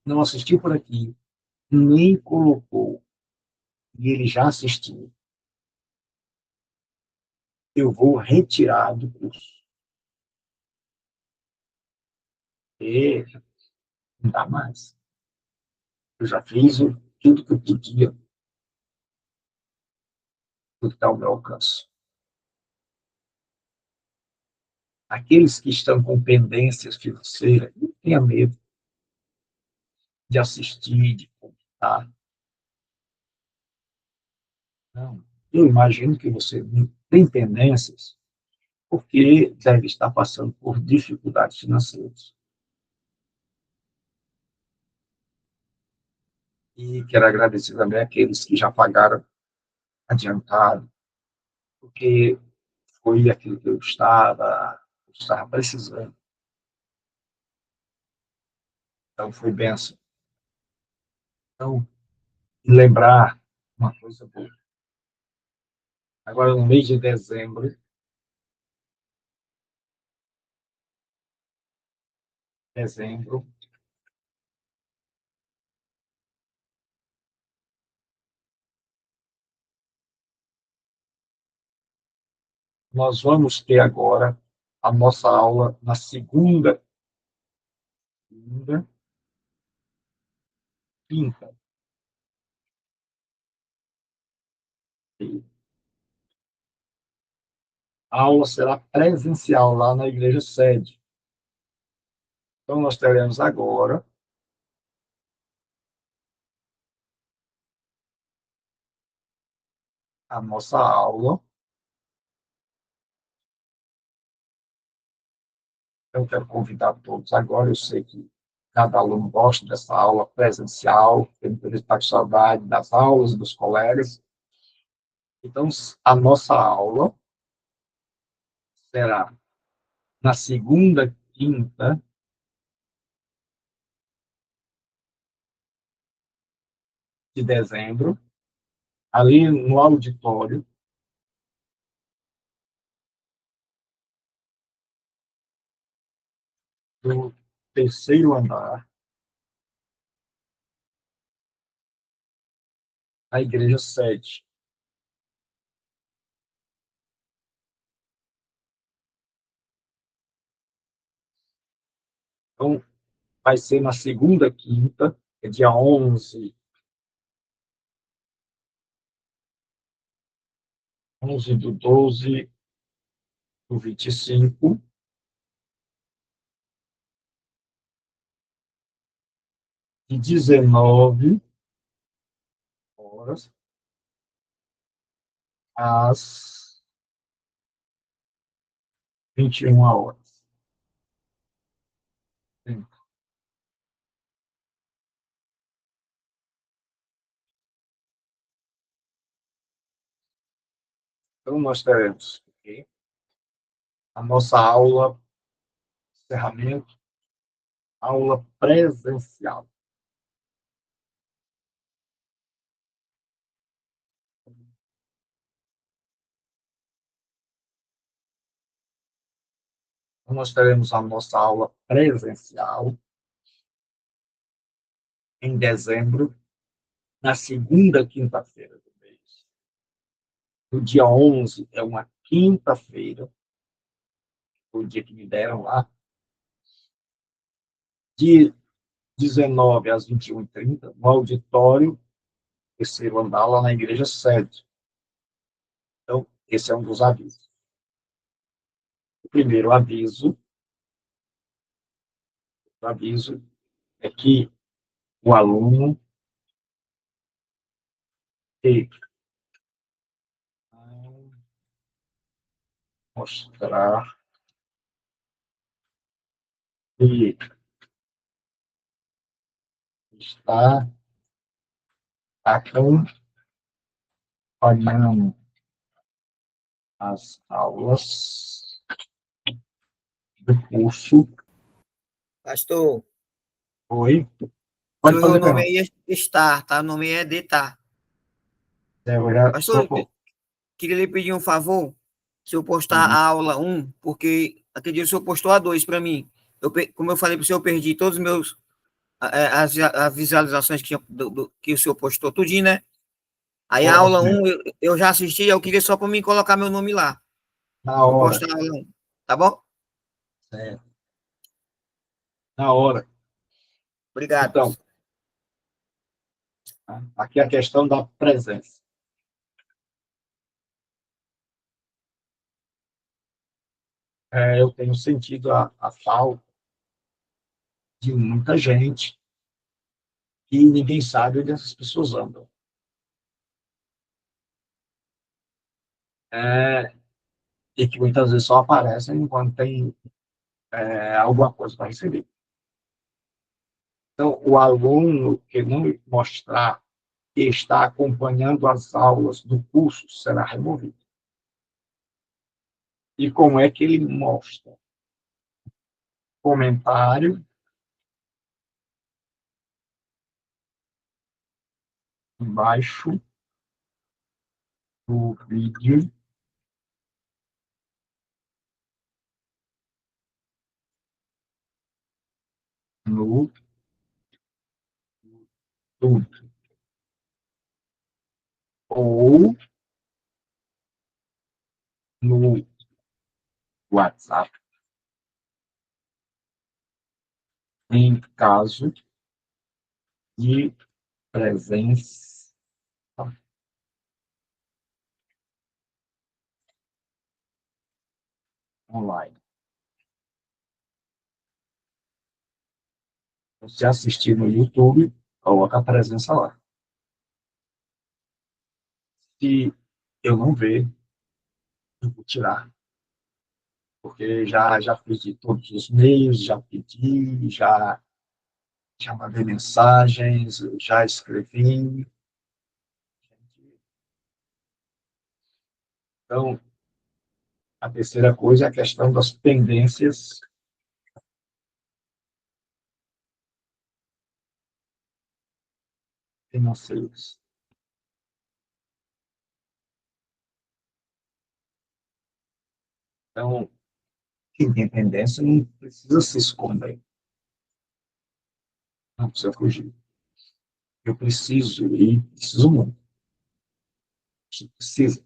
não assistiu por aqui, nem colocou, e ele já assistiu, eu vou retirar do curso. E não dá mais. Eu já fiz tudo que eu podia, tudo que está ao meu alcance. Aqueles que estão com pendências financeiras, não tenha medo de assistir, de comentar. Não. Eu imagino que você tem pendências, porque deve estar passando por dificuldades financeiras. E quero agradecer também àqueles que já pagaram adiantado, porque foi aquilo que eu estava precisando. Então, foi benção. Então, lembrar uma coisa boa. Agora, no mês de dezembro, nós vamos ter agora a nossa aula na segunda, quinta. A aula será presencial lá na igreja sede. Então, nós teremos agora a nossa aula. Eu quero convidar todos agora. Eu sei que cada aluno gosta dessa aula presencial, tem que estar com saudade das aulas, dos colegas. Então, a nossa aula será na segunda, quinta de dezembro, ali no auditório do terceiro andar da igreja sede. Então, vai ser na segunda, quinta, é dia 11 do 12 do 25, de 19 horas às 21 horas. Sim. Então, nós teremos, okay, a nossa aula, encerramento, aula presencial. Então, nós teremos a nossa aula presencial em dezembro, na segunda quinta-feira do mês. O dia 11 é uma quinta-feira, o dia que me deram lá, de 19 às 21h30, no auditório, terceiro andar, lá na igreja sede. Então, esse é um dos avisos. O primeiro aviso é que o aluno tem que mostrar que está acompanhando as aulas do curso. Pastor, Oi? Pode seu fazer nome pergunta. aí é Star, tá? O nome é Detar. Eu já Pastor, sou. queria lhe pedir um favor, se eu postar Uhum. a aula 1, porque aquele dia o senhor postou a 2 para mim. Como eu falei para o senhor, eu perdi todos os meus, as visualizações que o senhor postou, tudinho, né? Aí a aula Ótimo. 1 eu já assisti, eu queria só para mim colocar meu nome lá. Na Vou hora. postar a aula 1, tá bom? É, na hora. Obrigado, Então, pastor. aqui é a questão da presença. Eu tenho sentido a falta de muita gente e ninguém sabe onde essas pessoas andam. É, e que muitas vezes só aparecem quando tem alguma coisa para receber. Então, o aluno que não mostrar que está acompanhando as aulas do curso será removido. E como é que ele mostra? Comentário embaixo do vídeo no YouTube ou no WhatsApp, em caso de presença online. Você assistir no YouTube, coloca a presença lá. Se eu não ver, eu vou tirar, porque já fiz de todos os meios, já pedi, já mandei mensagens, já escrevi. Então, a terceira coisa é a questão das pendências financeiras. Então, quem tem pendência não precisa se esconder, não precisa fugir. Eu preciso e preciso muito. Você precisa.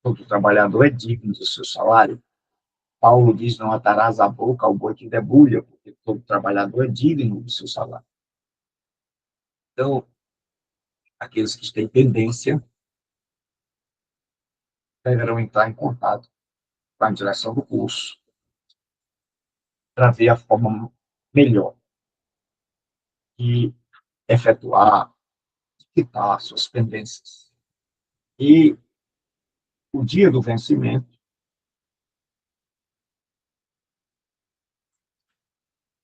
Todo trabalhador é digno do seu salário. Paulo diz: não atarás a boca ao boi que debulha, porque todo trabalhador é digno do seu salário. Então, aqueles que têm pendência deverão entrar em contato com a direção do curso para ver a forma melhor de efetuar, de quitar suas pendências. E o dia do vencimento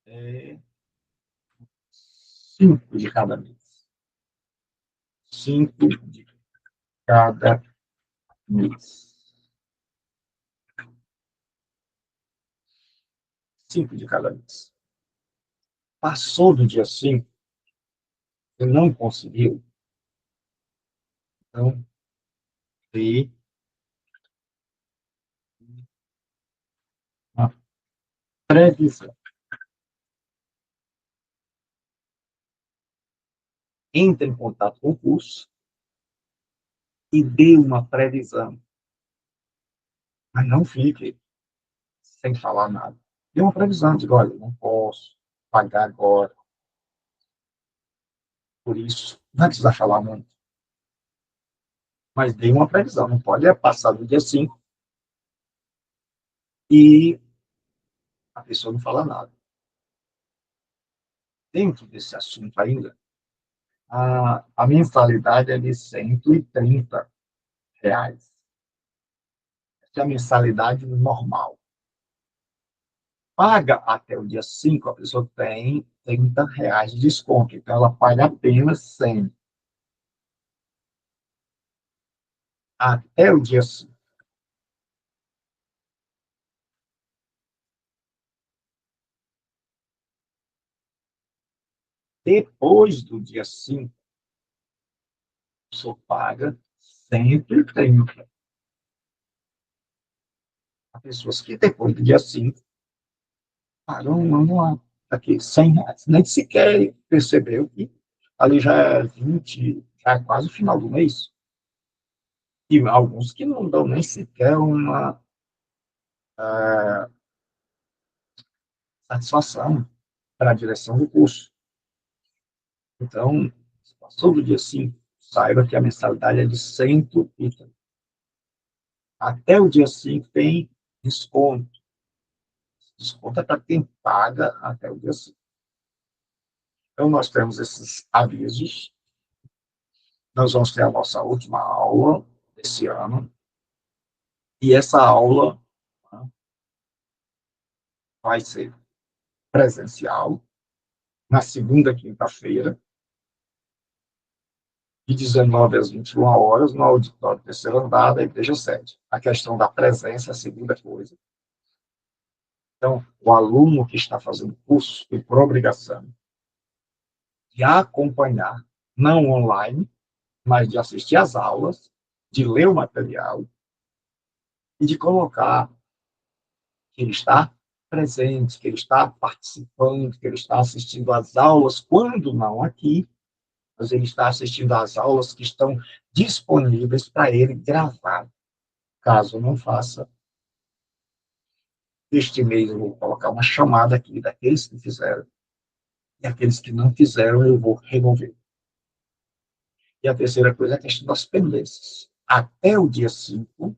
é 5 de cada mês. 5 de cada mês. 5 de cada mês. Passou do dia 5, você não conseguiu, então, dê uma previsão. Entre em contato com o curso e dê uma previsão. Mas não fique sem falar nada. Dê uma previsão, diga: olha, não posso pagar agora, por isso, não precisa falar muito, mas dê uma previsão, não pode passar do dia 5 e a pessoa não fala nada. Dentro desse assunto ainda, a mensalidade é de R$ 130. Essa é a mensalidade normal. Paga até o dia 5, a pessoa tem R$ 30 de desconto. Então, ela paga apenas 100. Até o dia 5. Depois do dia 5, a pessoa paga 130. Há pessoas que depois do dia 5 pagam aqui, R$ 100. Nem sequer percebeu que ali já é 20, já é quase o final do mês. E alguns que não dão nem sequer uma satisfação para a direção do curso. Então, se passou do dia 5, saiba que a mensalidade é de 130. Até o dia 5 tem desconto. Desconto é para quem paga até o dia 5. Então, nós temos esses avisos. Nós vamos ter a nossa última aula esse ano, e essa aula, né, vai ser presencial, na segunda quinta-feira, de 19 às 21 horas, no auditório do terceiro andar da Igreja Sede. A questão da presença é a segunda coisa. Então, o aluno que está fazendo curso tem por obrigação de acompanhar, não online, mas de assistir às aulas, de ler o material e de colocar que ele está presente, que ele está participando, que ele está assistindo às aulas, quando não aqui, mas ele está assistindo às aulas que estão disponíveis para ele gravar. Caso não faça, este mês eu vou colocar uma chamada aqui daqueles que fizeram, e aqueles que não fizeram eu vou remover. E a terceira coisa é a questão das pendências. Até o dia 5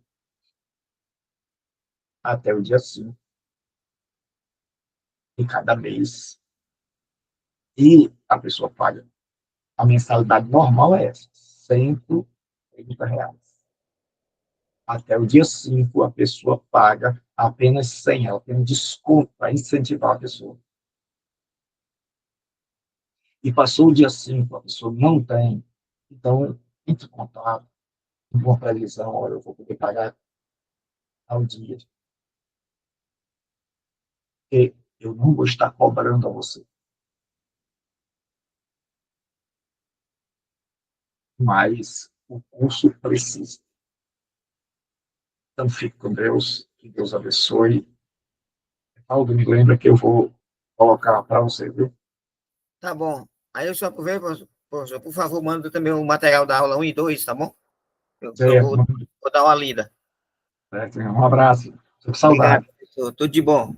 de cada mês, e a pessoa paga. A mensalidade normal é essa, R$ 130. Até o dia 5, a pessoa paga apenas 100, ela tem um desconto para incentivar a pessoa. E passou o dia 5, a pessoa não tem, então, entre em contato, com uma previsão, olha, eu vou poder pagar ao dia. Porque eu não vou estar cobrando a você. Mas o curso precisa. Então, fique com Deus, que Deus abençoe. Aldo, me lembra que eu vou colocar para você, viu? Tá bom. Aí eu só aproveito, professor, por favor, manda também o material da aula 1 e 2, tá bom? Eu Certo, vou dar uma lida. certo. Um abraço. Estou com Obrigado, saudade. professor. Tudo de bom.